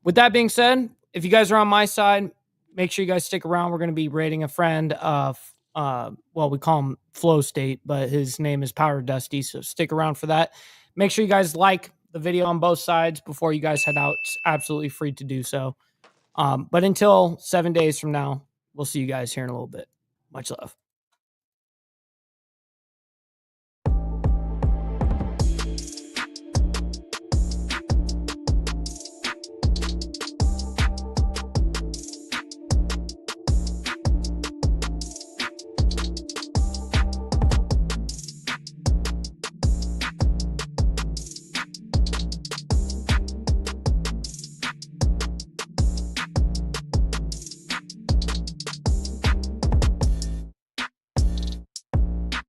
With that being said, if you guys are on my side, make sure you guys stick around. We're going to be rating a friend of, we call him Flow State, but his name is Powder Dusty. So stick around for that. Make sure you guys like the video on both sides before you guys head out. It's absolutely free to do so. But until 7 days from now, we'll see you guys here in a little bit. Much love.